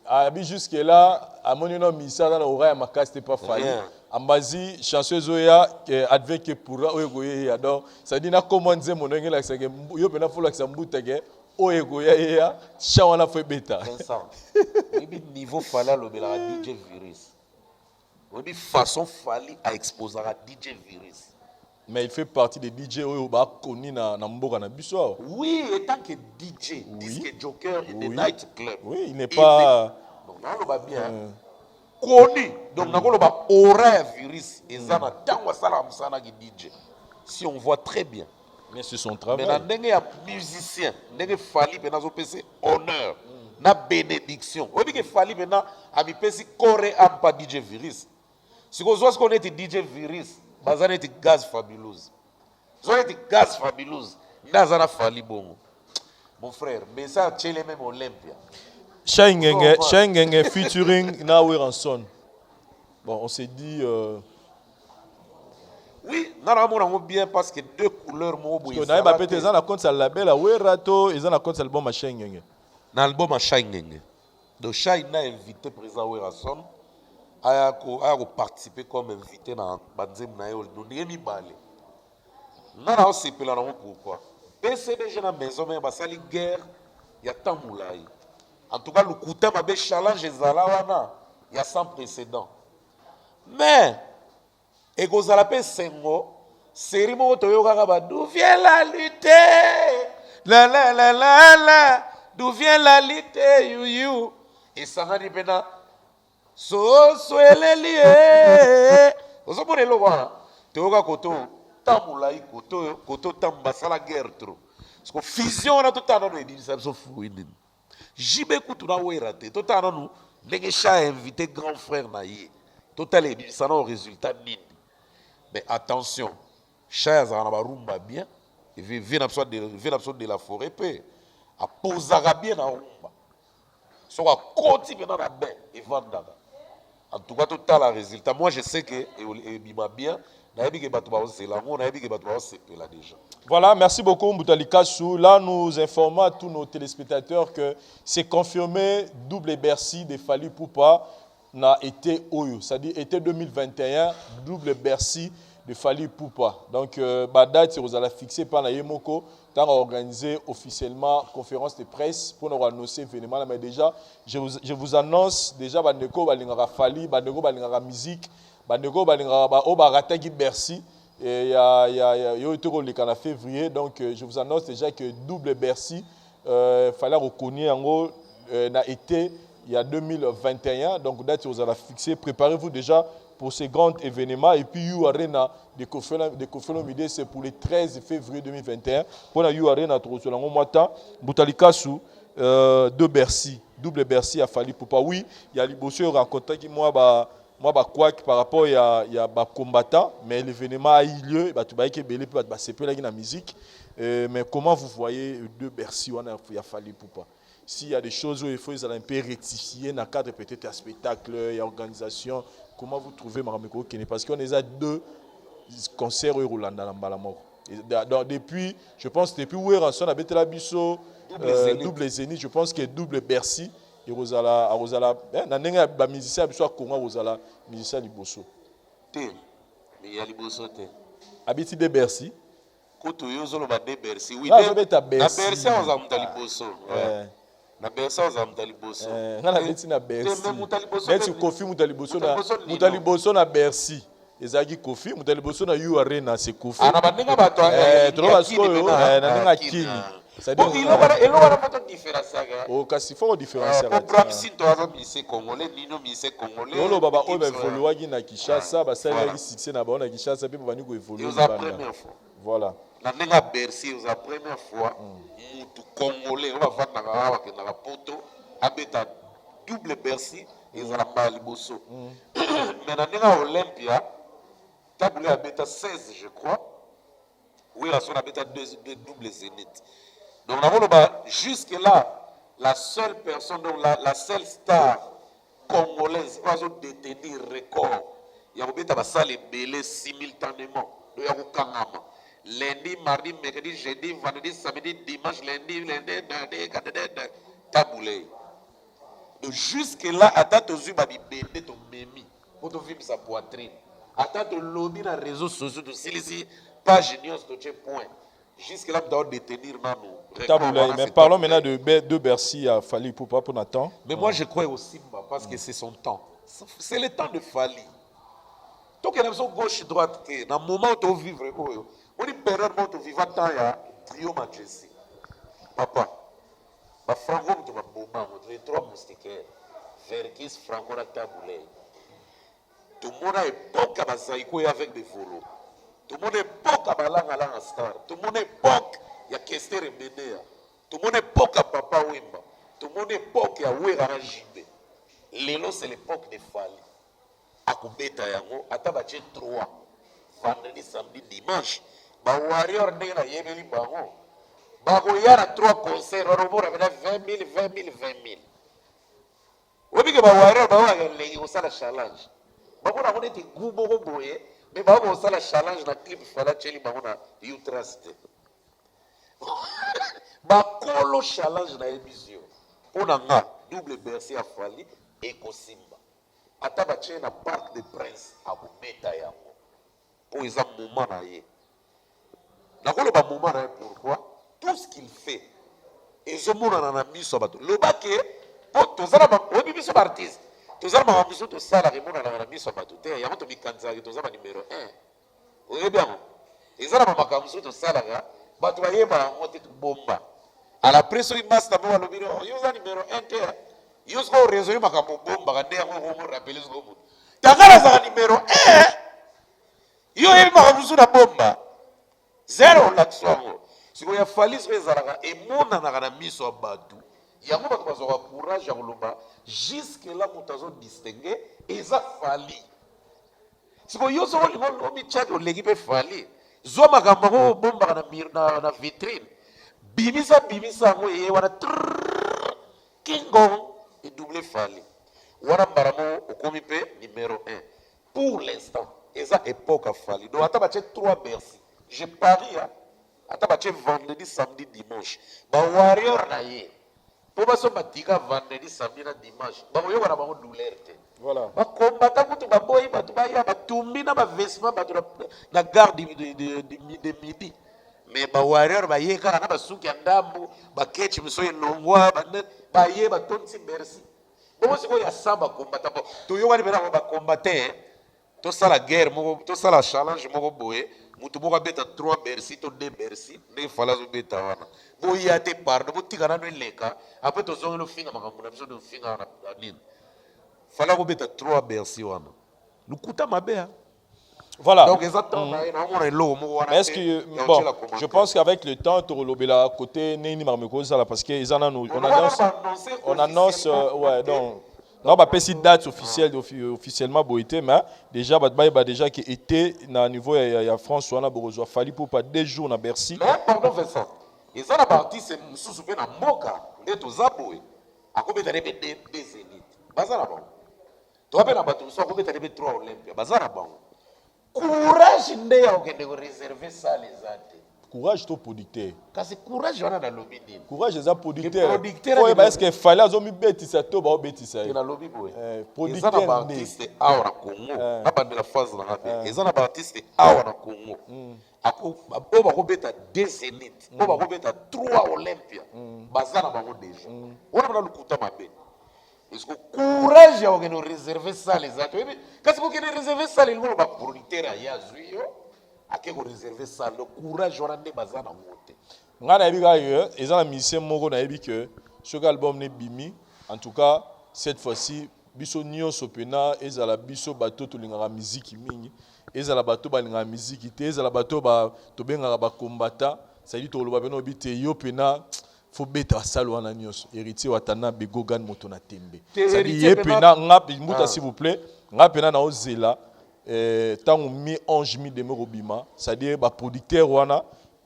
abi jusque là à mon nom misa dans l'oreille ma casse pas failli Ambazi chanceuse oya advient que pourra oyegoye ya donc ça dit na comment dire mon ngela la que yo pena faut la mbutege oyegoye ya chawana fait beta Vincent ibi niveau fala lobela DJ Virus obi façon fali à exposer à DJ Virus. Mais il fait partie des DJ oyo ba koni na mboka na biso. Oui, étant que DJ, oui. Disque joker et des night club. Oui, il n'est pas donc on va bien. Koni donc nakolo ba horaire Virus ezana tango sala musana ki DJ. Si on voit très bien. Mais c'est son travail. Mais na ndenge ya musicien, ndenge fali pe nazo pese honneur. Na bénédiction. Obi ke fali pe na ami pesi kore ampa DJ Virus. Si vous voyez qu'on est DJ Virus, vous êtes gaz fabulous. Vous êtes gaz fabulous. Nazana fali bon. Mon frère, mais ça, c'est le même Olympia. Shengenge featuring Nawe Ranson. Bon, on s'est dit. Oui, nous avons bien parce que 2 couleurs. Parce que nous avons un compte sur le label, ils ont un compte sur l'album à Shengenge. Dans l'album à Shengenge. Donc, Shai n'a invité le président Ranson. A participer comme invité dans Banzem Nayo, nous n'y balé. Nous avons séparé là pourquoi. PCB dans la maison, mais basali guerre, il y a tant moulay. En tout cas, le Kouta m'a challenge Zalawana, il y a sans précédent. Mais, et que vous avez Sengo, série Motoyo Garaba, d'où vient la lutte? La la la la la, d'où vient la lutte? You. Et ça va dire so soelelie ozomona eloko wana toyoka koto tamolai koto tambasala guerre trop parce que fusion wana totala nano edinisa biso fui nini jibe kutu na wera te totala nano ndenge cha invité grand frère na ye totala edinisa na résultat nini mais attention cha azala na barumba bien vie na biso de la forêt pe apozaka bien na rumba soki akoti mpena na bain evandaka. En tout cas, tout le résultat. Moi, je sais que il m'a bien. Voilà, merci beaucoup Moutalika Sou. Là, nous informons à tous nos téléspectateurs que c'est confirmé, double Bercy de Fally Ipupa n'a été Oyo. C'est-à-dire été 2021, double Bercy de Fally Ipupa. Donc, la date, vous allez fixer par la Yemoko. Tant organisé officiellement conférence de presse pour nous annoncer l'événement. Mais déjà, je vous annonce déjà Bandeko Balingara Fally, Bandeko Balingara musique, Bandeko Balingara Obaratagi Bercy. Il y a eu le février. Donc, je vous annonce déjà que double Bercy, fallait reconnaître en gros, n'a été il y a 2021. Donc, date vous allez fixer. Préparez-vous déjà pour ce grand événement. Et puis, You Arena de Kofelomide, c'est pour le 13 février 2021. Pour la You Arena, Moutalika Sou, de Bercy, double Bercy a Fally Ipupa. Oui, il y a les bosseux rencontrés qui moi, quoi par rapport il y a combattant, mais l'événement a eu lieu. Tu vas c'est peu la musique. Mais comment vous voyez deux Bercy, il y a Fally Ipupa? S'il y a des choses où il faut un peu rectifier dans le cadre peut-être un spectacle, il y a organisation. Comment vous trouvez Marameko Kene? Parce qu'on est à 2 concerts au Rwanda dans Mbalamor. Donc depuis, je pense depuis où Ranson a été la biso double Zénith, je pense que double Bercy et Rosala nanenga ba musicien biso Congo Rosala musicien liboso. Té. Mais il y a liboso té. Habiti de Bercy. Koto yo zolo ba de Bercy. Oui, de Bercy. Na Bercy on za muta liboso. Ouais. Na Bercy on za muta liboso. Na beti na Bercy. Mais tu confirmes muta liboso na Bercy. ezaki Kofi mutu liboso na yu arena c'est Kofi ana bandinga bato toloba sikoyo na ndenge akini eloko poto différence yaka kasi foko différence po Bramsi to aza mise congolais nino mise congolais oloba ba oyo baevoluwaki na Kinshasa basalelaki succès na bango na Kinshasa mpe bavandi koevolue oza première fois voilà na ndenge ya Bercy oza première fois mutu congolais oyo bavandaka awa bakendaka poto abeta double Bercy ezala mbala liboso mais na ndenge ya Olympia tabule abeta 16 je crois oui la son abeta deux double zénith. Donc, jusque-là, la seule personne, donc la seule star congolaise qui va détenir le record, il y a des belé simultanément. Donc, il y a lundi, mardi, mercredi, jeudi, vendredi, samedi, dimanche, lundi, taboulé. Donc, jusque-là, à date aux yeux, il y a des pour vivre sa poitrine. À date au lobby dans les réseaux sociaux, ici, page news, point. Jusque-là, nous devons détenir Taboulay, mais parlons maintenant de Bercy à Fali Poupa pour Nathan. Mais moi, je crois aussi, parce que c'est son temps. C'est le temps de Fali. Donc, il y a une gauche-droite. Dans le moment où tu vis vraiment, on dit période où tu vis, il y a trio Majesty. Papa, Franco, tu vas bomber, tu as trois moustiquaires. Verkis, Franco, la Taboulay. Tout le monde a époque à Bazaïko avec des volos. Tout le monde est époque à Balanga Star. Tout le monde est époque à Kester et Benea. Tout le monde est époque à Papa Wimba. Tout le monde est époque à Ouera Jibé. Lélo, c'est l'époque de Fali. À Koubeta Yango, à Tabaché 3. Vendredi, samedi, dimanche. Ba Warrior Nera Yemeli Bango. Bagoyara 3 concerts. On a 20 000, 20 000, 20 000. Vous voyez que Ba Warrior Bango a un challenge. Bango a été Goubo Boye. Mais bah on la challenge na clip fala cheli bangona utrust. Ba kolo challenge na émission. Pona nga double Bercy a Fali et Kosimba. Ata ba na Parc des Princes a Beta yango. Pour ils moment na ye. Na kolo ba moment na pourquoi tout ce qu'il fait ils ont mon na miso bato. Le baké pour tous ça ba obi biso artiste. Tous les gens qui sont là, ils sont là, ils sont là, ils sont là, numéro 1. Vous voyez bien? Ils sont là, ils sont là, ils sont là, à la presse, ils sont là, ils sont numéro 1. Ils sont là, ils sont là, ils sont numéro 1. Ils sont là, zéro l'action. Si vous avez fallu que vous ayez mis sur Badou, il y a un courage à l'omba. Jusque-là, nous avons distingué et ça fallu. Si vous avez l'équipe fallu, Zoma Gamaro bomba na vitrine. Bimisa, et wana Kingong et double fallu. Wana Baramo au comité numéro 1. Pour l'instant, et ça époque a fallu. Donc, attends, 3 Bercy. Je parie, attends, vendredi, samedi, dimanche. Ba Warrior na ye. Pour que batika vendredi samedi na dimanche ba yo wana bango douleur te voilà ba combattant ko to ba boy ba to ba ya ba tumbi na ba vêtement ba to na garde de midi mais ba Warrior ba ye kana na ba suki ndambu ba ketch miso elongwa ba ye ba tonti Bercy bon c'est quoi ya samba combattant to yo wani bena ba combattant to sala guerre moko to sala challenge moko boye mutu moko beta 3 Bercy to 2 Bercy ne fala zo beta wana bo ya te pardon bo tika na no leka après to zongo no finga makambo na biso no finga na nini fala ko beta 3 Bercy wana lukuta mabe. Voilà. Donc exactement est-ce que bon je pense qu'avec le temps tu relobela côté nini marmeko ça là parce que ils en ont on annonce ouais donc non bah pas si date officielle officiellement boité mais déjà bah déjà qui était na niveau ya France on a besoin Fali pour pas 2 jours na Bercy. Mais pardon Vincent ils ont la partie c'est mususu pe na mboka et to zaboé akobeta rebe des zénith bazana bon to pe na bato so akobeta rebe 3 Olympia bazana bon courage nde ya okende ko réserver ça les ate courage to producteur kasi courage wana na lobby nini courage eza producteur ouais est-ce que fallait azomi betisa to ba betisa na lobby boy producteur eza na artiste awa na Congo abandi la phase na ngabe eza na artiste awa na Congo ako ba beta 2 zénith ba beta 3 Olympia bazana bango déjà wana na lukuta mabe Est-ce que courage ya okende réserver salle eza te kasi kokende réserver salle elongo baproducteur ayazwi yo ake koréserver salle donc courage wana nde baza nango te nga nayebi kaka ke eza na musicien moko nayebi ke soki album ne bimi en tout cas cette fois-ci biso nyonso pena ezala biso bato tolingaka miziki mingi ezala bato balingaka miziki te ezala bato tobengaka bakombata sadi toloba pena obi te yo pena faut beta basala wana nyonso héritier watana begogan moto na tembe sadi ye pena nga mbuta s'il vous plaît nga pena na ozela ntango mi ange mi deme kobima c'est-à-dire baproducteur wana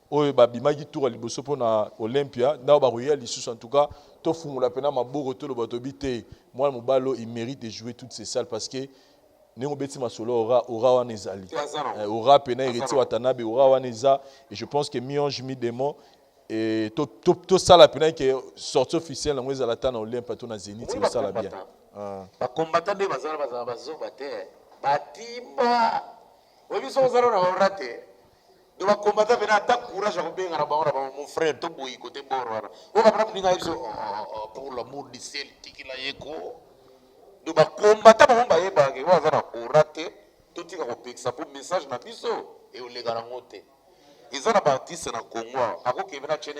oyo babimaki tour ya liboso mpona Olympia ndao bakoya lisusu en tout cas tofungola pena maboko toloba tobi te mwana mobali il mérite de jouer toutes ces salles parce que ndenge obeti masolo aura wana ezali aura pena héritier watanabe aura wana eza et je pense que mi ange mi demo et tosala pena ke sortie officielle yango ezala ta na Olympia to na Zénith ezosala bien bakombata nde bazala bazoba te batimba oyebi so ozala na ora te do bakombata pena ata courage ya kobenga na bango na bango mon frère to boyi kote boro wana oyo bapena kuninga yebiso pour l'amour du ciel tikila ye ko do bakombata bango bayebake oyo aza na ora te totika kopekisa po message na biso eoleka nango te eza na baartiste na Congo akokende na chene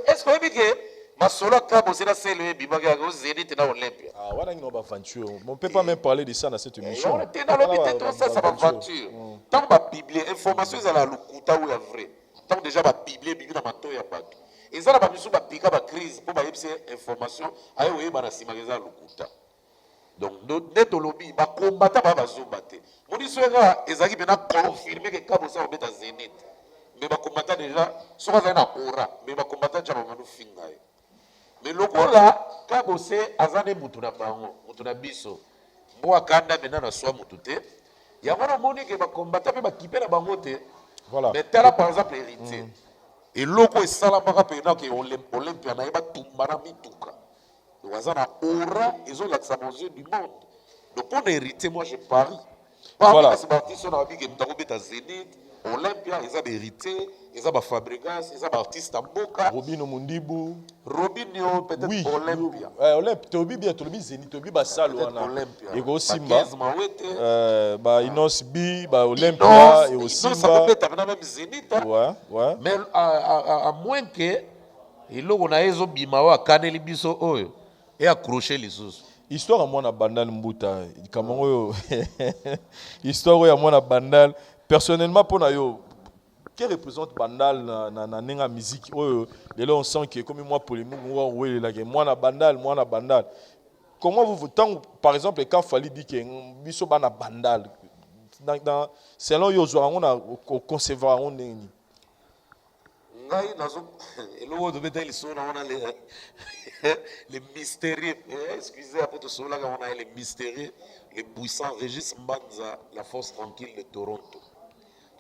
est-ce que oyebi ke masolo akabose na sele ebimaki yake ozénith na Olympia wana ngino baventure on peut pas même parler de ça dans cette émission te nalobi te to ça baventure ntango babiblie information ezala lokuta oyo ya vrai ntango déjà babiblie ebibi na matoi ya bato eza na bamisu bapika bacrise mpo bayebisa information aye oyeba na nsima eza lokuta donc nde tolobi bakombata baya bazoba te moniso eka ezalaki mpena confirme ke kabosa kobeta Zénith mais bakombata déjà soki azali na ora mais bakombata ntia bamanu finga ye mais lokola kabose aza nde mutu na bango mutu na biso mbo akanda mena na swa mutu te yango namoni ke bakombata mpe bakipe na bango te mais tala par exemple héritier eloko esalamaka mpena ke Olympia na ye batumba na mituka donc aza na ora ezolakisa aux yeux du monde donc mpona héritier moi je parie parmi kasi baartiste oyo na babi ke mutu akobeta Zénith Olympia eza baheritier eza bafabrigas eza baartiste ya mboka Robino Mundibu Robinho peut-être oui, Olympia Olympia tobi bien tobi Zénith tobi basalo wana Olympia ekosimba ba Inos B ba Olympia et aussi ça peut être même Zénith ouais mais à moins que eloko na ezo bima wa kaneli biso oyo et accrocher lisusu histoire ya mwana bandal mbuta kamongo oyo histoire ya mwana bandal personnellement pour yo qui représente bandal na nenga musique oyo lelo on sent que comme moi polémique ouais la mwana bandal comment vous tant par exemple quand Fally dit que biso bana bandal dans selon yo zo on a concevoir on nini ngai nazo eloko de beta liso na on a les mystérieux excusez après tout cela on a les mystérieux les puissants Régis Mbanza la force tranquille de Toronto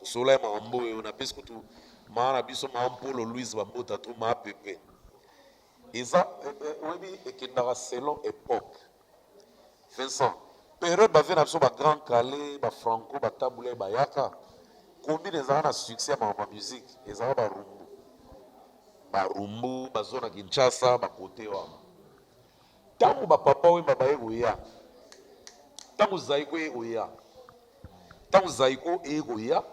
sola mambo on a pesque tout maana biso mampolo Louise Bambota tout ma pepe eza obi ekendaka selon époque Vincent période bavie na biso ba grand calais ba franco ba tabule ba yaka combien ezala na succès ya ma musique ezala barumbu bazona Kinshasa bakote wana ntango bapapa oyo babaye koya ntango zaiko ekoya ntango zaiko ekoya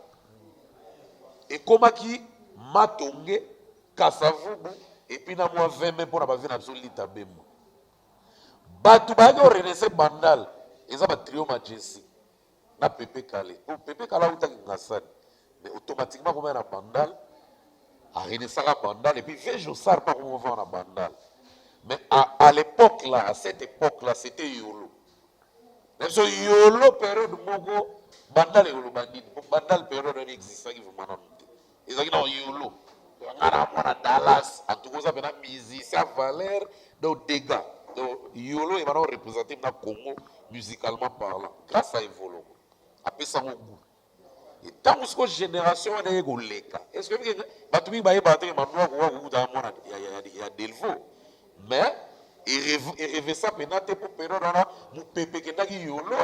ekomaki matonge kasavubu epuis na mwa 20 me mpona bavi na biso lita bembo bato bayaki orenese bandal eza batrio majessi na pepe kale pepe kale autaki ngasani mais automatiquement komaya na bandal arenesaka bandal epuis vejosar mpa komovaa na bandal mais à l'époque là à cette époque là c'était yolo na biso yolo période moko bandal ekoloba nini bandal période wana existaki vraiment nanu te ezalaki na yolo ngana mwana Dallas antukoza pena musicien valeur donc dégâts donc yolo ebana représenter na Congo musicalement parlant grâce à Evolo apesango goût ntango siko génération wana ekoleka est ce que bato mingi bayeba te manua kowa kokuta mwana ya Delvo mais erevesa pena te mpo période wana mopepe ekendaki yolo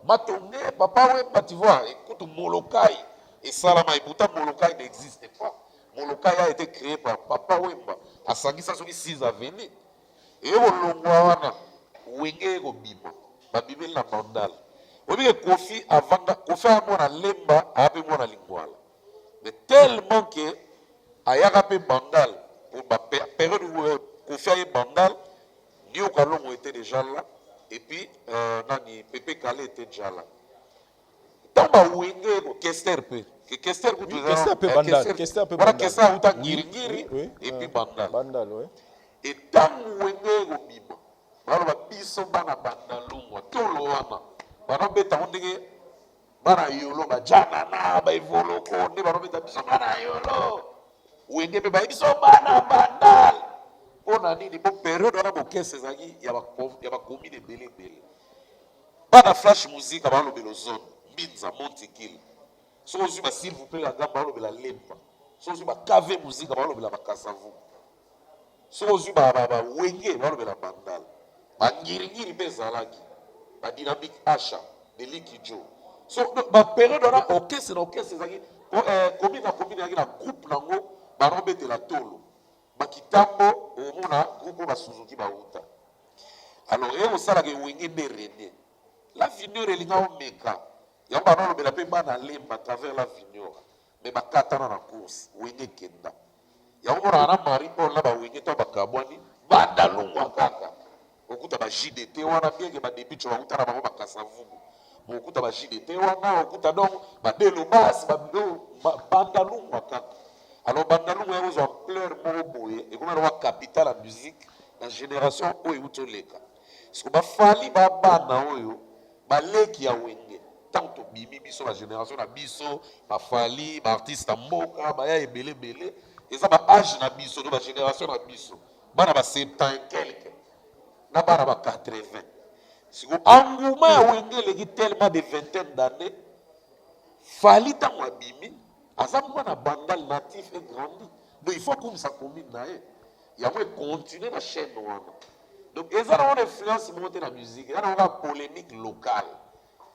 matonge papa wemba tu vois écoute Molokai et salama et pourtant Molokai n'existe pas Molokai a été créé par papa wemba à Sangisa soki 6 avenue et olongwa wana wenge kobima babimeli na bandal obike kofi avanda kofi amona lemba ape mona lingwala mais tellement que ayaka pe bandal pour ba période où kofi aye bandal Dio Kalongo était déjà là et puis nani Pepe Kale était déjà là tant ba wenge ko Kester pe que Kester ko tu Kester pe bandal Kester pe bandal Kester uta ngiri et puis bandal ouais et tant wenge ko bima baloba biso bana bandalungwa tolo wana banobeta ndenge bana yolo bajana na baevoloko nde banobeta biso bana yolo wenge mpe bayebiso bana bandal mpona nini po periode wana bokese ezalaki ya bakomi ebele bana flash musique balobela zone mbinza montikili soki ozwi s'il vous plaît yanga balobela lemba soki ozwi bakave musique balobela bakasavu soki ozwi bawenge balobela bandal bangiringiri mpe ezalaki badynamique asha deliki jo so baperiode wana orchestre na orchestre ezalaki commune na commune ezalaki na groupe nango banobetela tolo bakitambo omona groupe oyo basuzuki bauta alors ekosalaka ewenge nde rene la viniore elinga omeka yango banolobela mpe bana lemba à travers la viniore me bakatana na course wenge ekenda yango monaka na mari paul na bawenge to bakabwani bandalungwa kaka okuta ba JDT wana bienge ba début tu okuta na bango bakasa vubu okuta ba JDT wana okuta donc ba delo bas ba bandalungwa kaka alors bandalungwa yazo ampleur moko boye et comme la capitale la musique la génération oyo utoleka parce ba fali ba bana oyo ba leki ya wenge tanto bimi biso la génération na biso ba fali ba artiste mboka ba ya ebele eza ba âge na biso do ba génération na biso bana ba 70 quelque na bana ba 80 siko engouement ya wenge eleki tellement de vingtaine d'années fali ntango abimi aza mwana bandal natif et grandi donc il faut akomisa commune na ye yango econtinue na chaîne wana donc eza na wana influence moko te na musique eza na wana polémique locale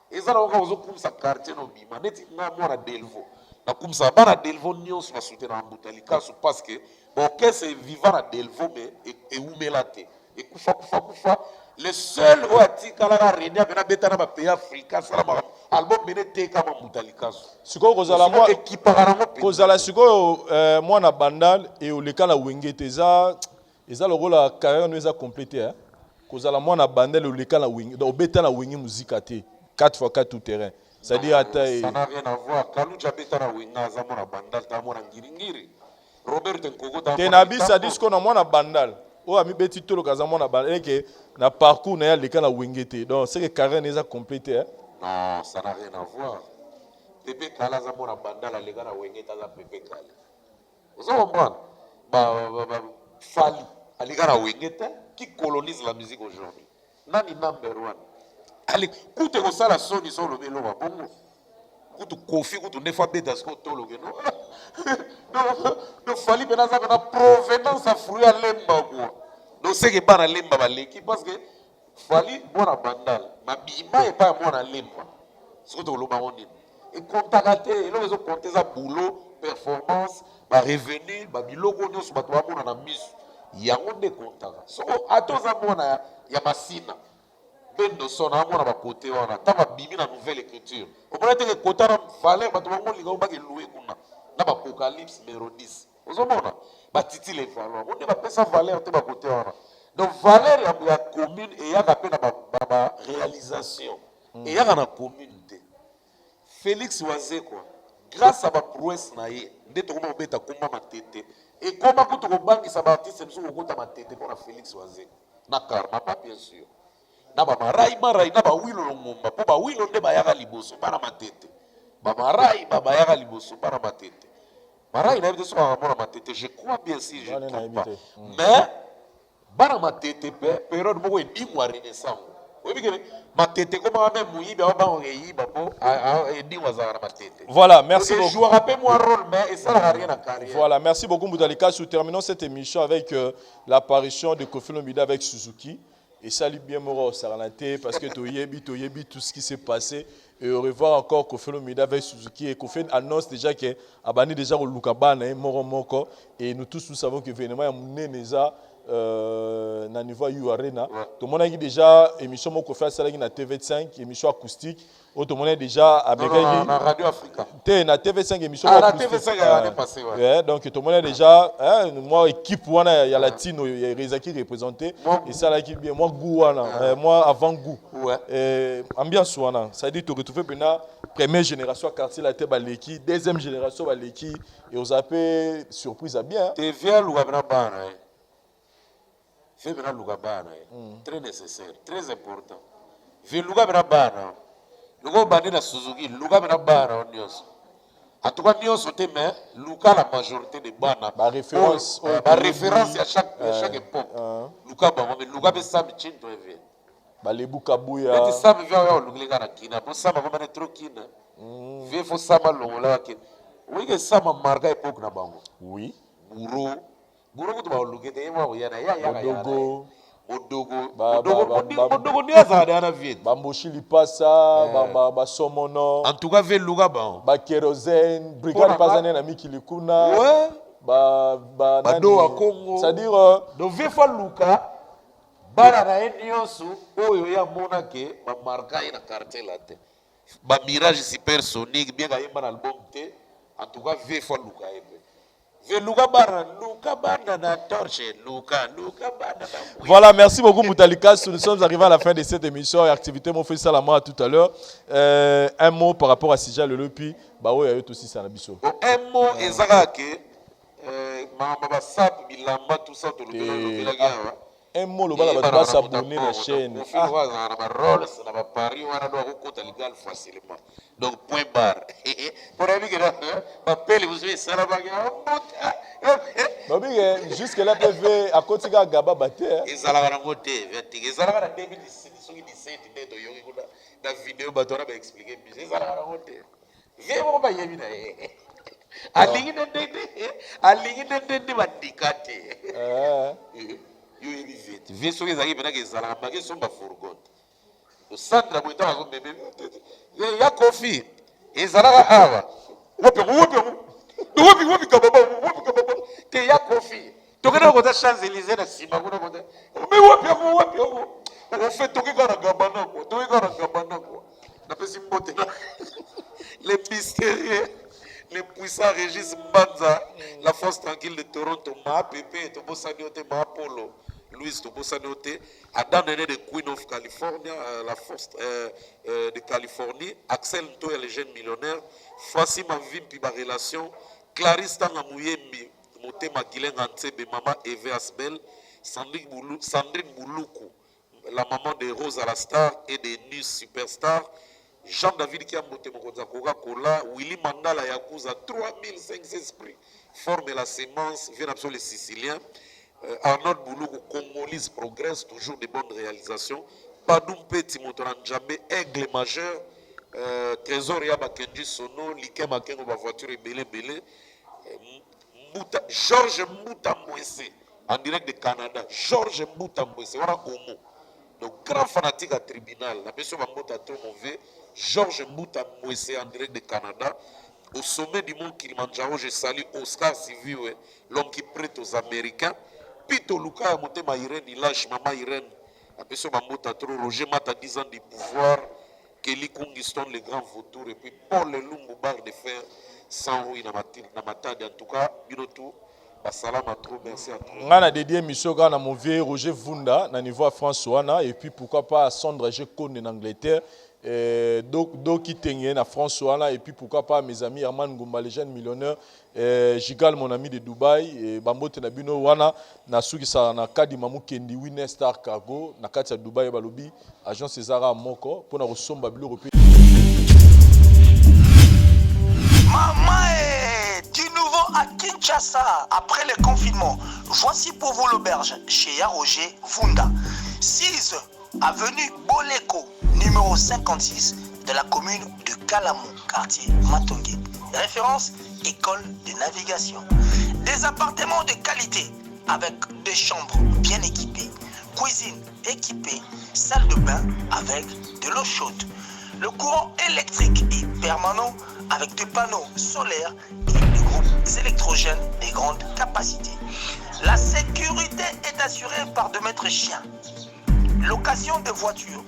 eza na wana ozokumisa quartier na obima neti nga mwana delvo nakumisa bana delvo nyonso basute na mbuta likaso parce que orchestre viva na delvo me eumela te ekufa le seul oyo atikalaka rene apena abetana bapays africain asala album mene tekama mbuta likaso sikoyo ekipaka nango kozala sikoyo mwana bandal eoleka na wenge te eza lokola carrière no eza complete kozala mwana bandal eoleka na wenge obeta na wenge muzika te 4x4 tout terrain c'est-à-dire ata ça n'a rien à voir kaluja beta na wenge aza mwana bandal ta mwana ngiringiri Robert Nkoko ta te na bisa disco na mwana bandal oyo amibeti tolo kaza mwana bandal eke na parcours na ya leka na wenge te donc c'est que carrière no eza complete non ça n'a rien à voir Pepe Kala za mwana bandal aleka na wenge ta za Pepe Kala ozo comprendre Fali aleka na wenge te qui colonise la musique aujourd'hui nani number 1 allez kute kosala soni so lobe loba bongo kutu kofi kutu nefa beta sko tolo ke no no Fali pena za na provenance a fruit à lemba quoi donc c'est que bana lemba baleki parce que Fali mwana bandal mabima e pa mwana lemba surtout loba onini et contacté eloko ezo compter za boulot performance ba revenu ba biloko nyonso bato bamona na miso yango nde kontaka so atoza mwana ya masina bendo sona amona bakote wana ta babimi na nouvelle écriture omona teke kota na valeur bato bango linga bake loué kuna na bapocalypse mérodis ozomona batiti les valeurs onde bapesa valeur te bakote wana donc valeur ya commune eyaka mpe na baréalisation eyaka na commune te Félix Wazekwa grâce à ba prouesse na ye nde tokoma kobeta komba matete ekoma kutu kobangisa baartiste biso kokota matete mpona Félix Wazekwa na karma pas bien sûr na bamarai na bawilo longomba mpo bawilo nde bayaka liboso bana matete bamarai bayaka liboso bana matete marai nayebi te soki akamona matete je crois bien si je ne trompe pas mais bana matete mpe période moko edimwa renaissance oyebi kene matete komaka me moyibi aobango eyiba mpo edimwa azalaka na matete voilà merci beaucoup jouera mpe mwa rôle mais esalaka rien na carrière voilà merci beaucoup Mbutalika. Nous terminons cette émission avec l'apparition de Koffi Olomide avec Suzuki. Et salut bien Moro Saranate parce que Toyebi tout ce qui s'est passé. Et au revoir encore Koffi Olomide avec Suzuki. Et Koffi annonce déjà que Abani déjà au Lukabana Moro Moko. Et nous tous nous savons que l'événement est neza na niveau U Arena. Tout le monde a déjà émission moko fait ça na TV5, émission acoustique. Tout le monde déjà avec na Radio Africa. Na TV5 émission acoustique. Na TV5 l'année passée donc tout le monde a déjà moi équipe wana ya latino ya Rezaki représenté et ça là qui bien moi Gouana moi avant Gou. Ambiance wana, ça dit tu retrouver pendant première génération quartier la tête baleki, deuxième génération baleki et aux appels surprise à bien. Te viens Lugabana bana. Fais bien Lugabana. Très nécessaire, très important. Viens Lugabana bana. Lugo bani na Suzuki, Lugabana bana onios. En tout cas, nous sommes mais Luka la majorité des bana. Ba référence. Ba référence à chaque époque. Luka ba mais Luka be sabi chinto evi. Ba lebu kabuya. Eti sabi vya ya lugilika na kina. Po sama ba mane trop kina. Vie fo sama longola kina. Oui que sama marga époque na bango. Oui. Buro kutu ba lugete yema yana ya. Odogo. Odogo ni azade ana vide. Ba moshi lipasa, ba somono. En tout cas ve luga ba. Ba kérosène, brigade pazane na mikilikuna. Ouais. Ba do a Congo. C'est-à-dire do ve fa luka bana na enyosu oyo ya mona ke ba marka ina cartel ate. Ba mirage supersonique bien ga yemba na album te. En tout cas ve fa luka ebe. Voilà, merci beaucoup Moutalikas. Nous sommes arrivés à la fin de cette émission et activité mon fait Salama tout à l'heure. Un mot par rapport à Sija le Lepi, bah oui, il y a aussi ça na biso. Un mot ezalake mama sap bilamba tout ça tout le un mot le bala ba s'abonner la chaîne. Facilement. Donc point barre. Pour ami que m'appelle vous savez ça la bagarre. Babi jusque là PV à côté ga gaba baté. Ezala na moté, vertige. Ezala na 2017 ndeto yongi kuna na vidéo batora ba expliquer plus. Ezala na moté. Vemo ba yebi na. Alingi ndende bandikate. Yo yebi vite. Veso ezaki pena ke ezala ba ke somba fourgon. O Sandra mwita wazo bebe. Ya kofi ezalaka awa wopi kababa te ya kofi tokena kota Champs-Élysées na sima kuna kota me wopi on fait tokika na gabana ko na pesi mbote les mystérieux les puissants Régis Mbanza la force tranquille de Toronto ma pepe to bosani ote ma Apollo Louis Tobosanote, Adam Nene de Queen of California, la force de Californie, Axel Ntoya, le jeune millionnaire, Fassi Mavimpi, ma relation, Clarisse Tangamouyembi, Motema Guilen Antebe, Maman Eve Asbel, Sandrine Bouloukou, la maman de Rose à la Star et de Nus Superstar, Jean-David Kiambote Mokoza Coca-Cola, Willy Mandala Yakuza, 3500 esprits, forme la sémence, vient absolument les Siciliens. Arnaud Boulougou, Congolise progresse, toujours de bonnes réalisations. Padoum Petit Motoranjambe, Aigle Majeur, Trésor Yaba Kenji Sono, Liké Makengo, ma voiture est belé. Georges Mbouta Mwese, en direct de Canada. Georges Mbouta Mwese, voilà Omo. Donc, grand fanatique à tribunal. La personne va monter à trop mauvais. Georges Mbouta Mwese, en direct de Canada. Au sommet du mont Kilimanjaro, je salue Oscar Siviwe, l'homme qui prête aux Américains. Pito Luka, Motema Irène, Ilash, Maman Irène, la personne Mamota Tro, Roger Mata, 10 ans du pouvoir, Kelly Kungiston, le grand vautour, et puis Paul Lumbu, barre de fer, sans rouille, Namatade, en tout cas, Binotou, Salam à trop, merci à tous. On a dédié émission à mon vieux Roger Vunda, na niveau François, et puis pourquoi pas à Sandra Jekone en Angleterre. Donc qui tenait na François et puis pourquoi pas mes amis Herman Goumba les jeunes millionnaires Jigal mon ami de Dubaï et Bambote na bino wana na suki sa na kadi mamu kendi Winner Star Cargo na kati ya Dubaï balobi agence César moko pour na resomba bilo repris. Du nouveau à Kinshasa après le confinement. Voici pour vous l'auberge chez Roger Vunda. 6 avenue Boleko, numéro 56 de la commune de Kalamou, quartier Matongué. Référence, école de navigation. Des appartements de qualité avec des chambres bien équipées, cuisine équipée, salle de bain avec de l'eau chaude. Le courant électrique est permanent avec des panneaux solaires et du groupe électrogènes de grande capacité. La sécurité est assurée par 2 mètres chiens. Location de voitures.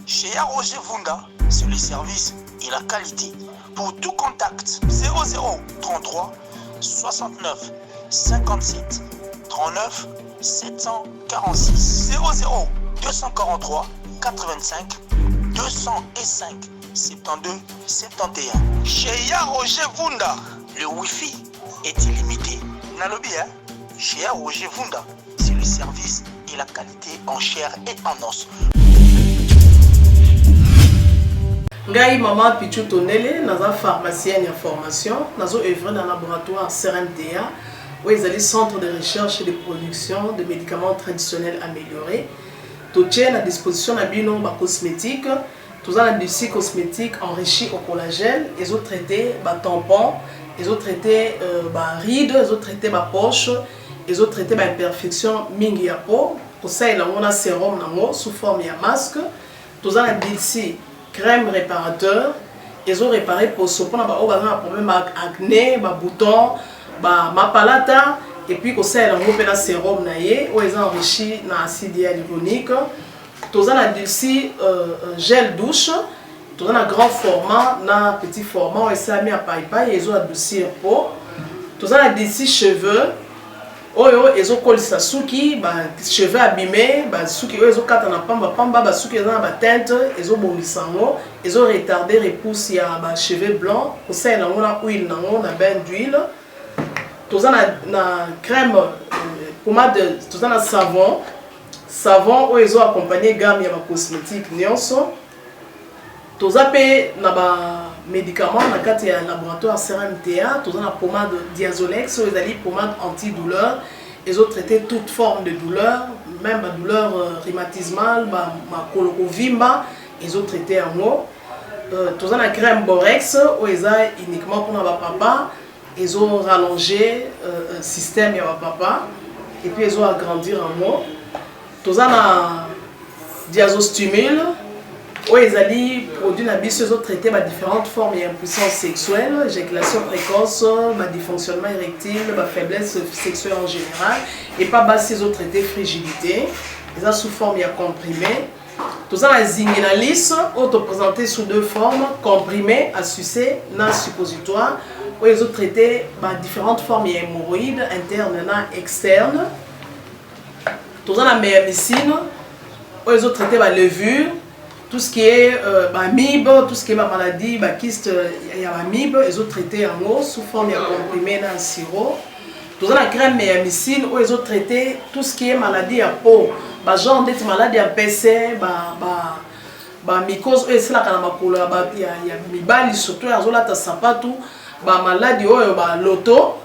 Chez Roger Vunda, c'est le service et la qualité. Pour tout contact, 00 33 69 57 39 746 00 243 85 205 72 71. Chez Roger Vunda, le Wi-Fi est illimité. Nalobi, chez Roger Vunda, c'est le service et la qualité en chair et en os. Ngai Maman Pichu Tonele, naza pharmacienne en formation, nazo œuvre dans le laboratoire CRMTA, où ils allaient centre de recherche et de production de médicaments traditionnels améliorés. Tout tient à disposition de bino cosmétiques, tout ça l'industrie cosmétique enrichie au collagène, ils ont traité tampons, ils ont traité rides, ils ont traité poche, ils ont traité imperfection mingi ya peau. Pour ça il y a un sérum sous forme de masque, tout ça l'industrie crème réparateur, ils ont réparé pour ce qu'on a un problème avec acné, boutons, mapalata, et puis qu'on sait un sérum naïe, où ils ont enrichi dans l'acide hyaluronique. Tous on a d'ici gel douche, tous on a grand format, na petit format, et ça a mis à paille, ils ont adouci un pot. Tous on a d'ici cheveux. Ils ont collé sa souki, cheveux abîmés, souki ils ont quatre en pamba, souki ils ont la teinte, ils ont bomisango, ils ont retardé repousse ya cheveux blancs, pour ça ils ont huile nango, na bain d'huile. Tous on a crème pommade, tous on a savon où ils ont accompagné gamme ya cosmétique nyonso. Tous on pe na médicaments dans le cadre du laboratoire CRMTA, tous on a pommade Diazolex, ils ont pommade antidouleur, ils ont traité toute forme de douleur, même la douleur rhumatismale, ma colorovimba, ils ont traité en haut. Tous on a crème Borex, où ils ont uniquement pour notre papa, ils ont rallongé le système de papa, et puis ils ont agrandi en haut. Tous on a Diazostimule, où ils ont produit ils ont traité différentes formes d'impuissance sexuelle, éjaculation précoce, dysfonctionnement érectile, faiblesse sexuelle en général, et pas ils ont traité frigidité, ils ont sous forme comprimée. Tout ça, la zinginalis, présenté sous 2 formes, comprimé à sucer, non suppositoire, où ils ont traité différentes formes d'hémorroïdes internes et externes. Tout ça, la méamycine, où ils ont traité la levure. Tout ce qui est MIB, tout ce qui est maladie, kyste, il y a MIB, ils ont traité en eau sous forme de comprimé dans le sirop. Tout ça, la crème méamycine, où ils ont traité tout ce qui est maladie à peau. Genre d'être maladie à PC, mycose, c'est là qu'il y a mibali, surtout, ils ont là, sapatou, maladie, loto,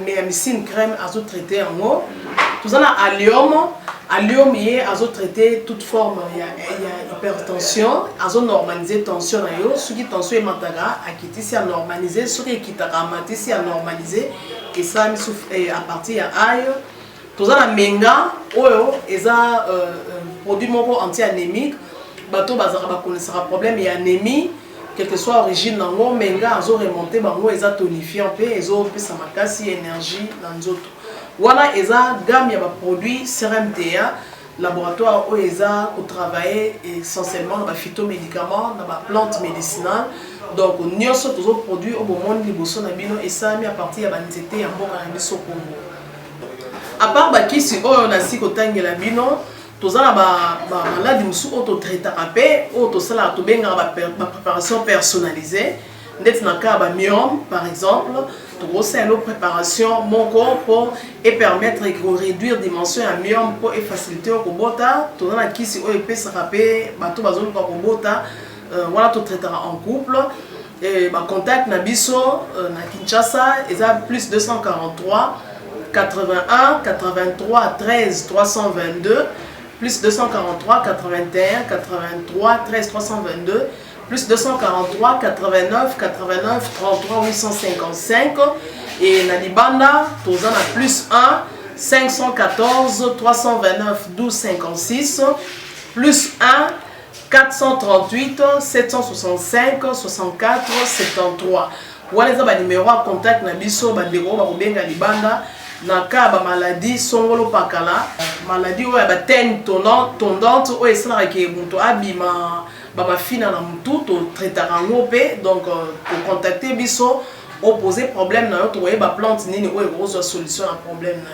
méamycine crème, ils ont traité en eau. Tout ça, la allium. Allium, ils ont traité toute forme, il y a hypertension, ils ont normalisé la tension. Ceux qui tension est mataga, à normaliser, ceux qui quittent à normaliser, et ça à partir de aïe. Tout ça, la menga, ils ont produit anti-anémique, bateau connaissera problème et anémie, quelle que soit l'origine, menga, ils ont remonté, ils ont tonifié un peu, ils ont plus de énergie dans les autres. Voilà, ils ont gamme de produits CRMTA, laboratoire où ils ont travaillé essentiellement dans les phytomédicaments, dans les plantes médicinales. Donc, nous avons tous les produits au moment de et ça a mis à partir de l'anxiété et de Congo. À part si on a si que la bino, tous avons des maladies qui sont autotraitées, la préparation personnalisée. Dans le cas de myome, par exemple, c'est une préparation mon corps et permettre de réduire la dimension de myome pour faciliter le robota. Tout le monde qui s'est rappeler, voilà tout traitera en couple. Et contact Nabiso, na Kinshasa, ils ont plus 243 81 83 13 322, plus 243 81 83 13 322. Plus 243 89 89 33 855 et Nalibanda, tous en a plus 1 514 329 12 56 plus 1 438 765 64 73. wana eza ba numéro ya contact na biso bandeko bakobenga libanda na ka ba maladie songolo pakala maladie oyo ya ba tene tondante oyo esalaka ke moto abima bamafina na mutu totraitaka yango mpe donc kocontacte biso opose problème na yo tokoyeba plante nini oyo ekozwa solution na problème na yo.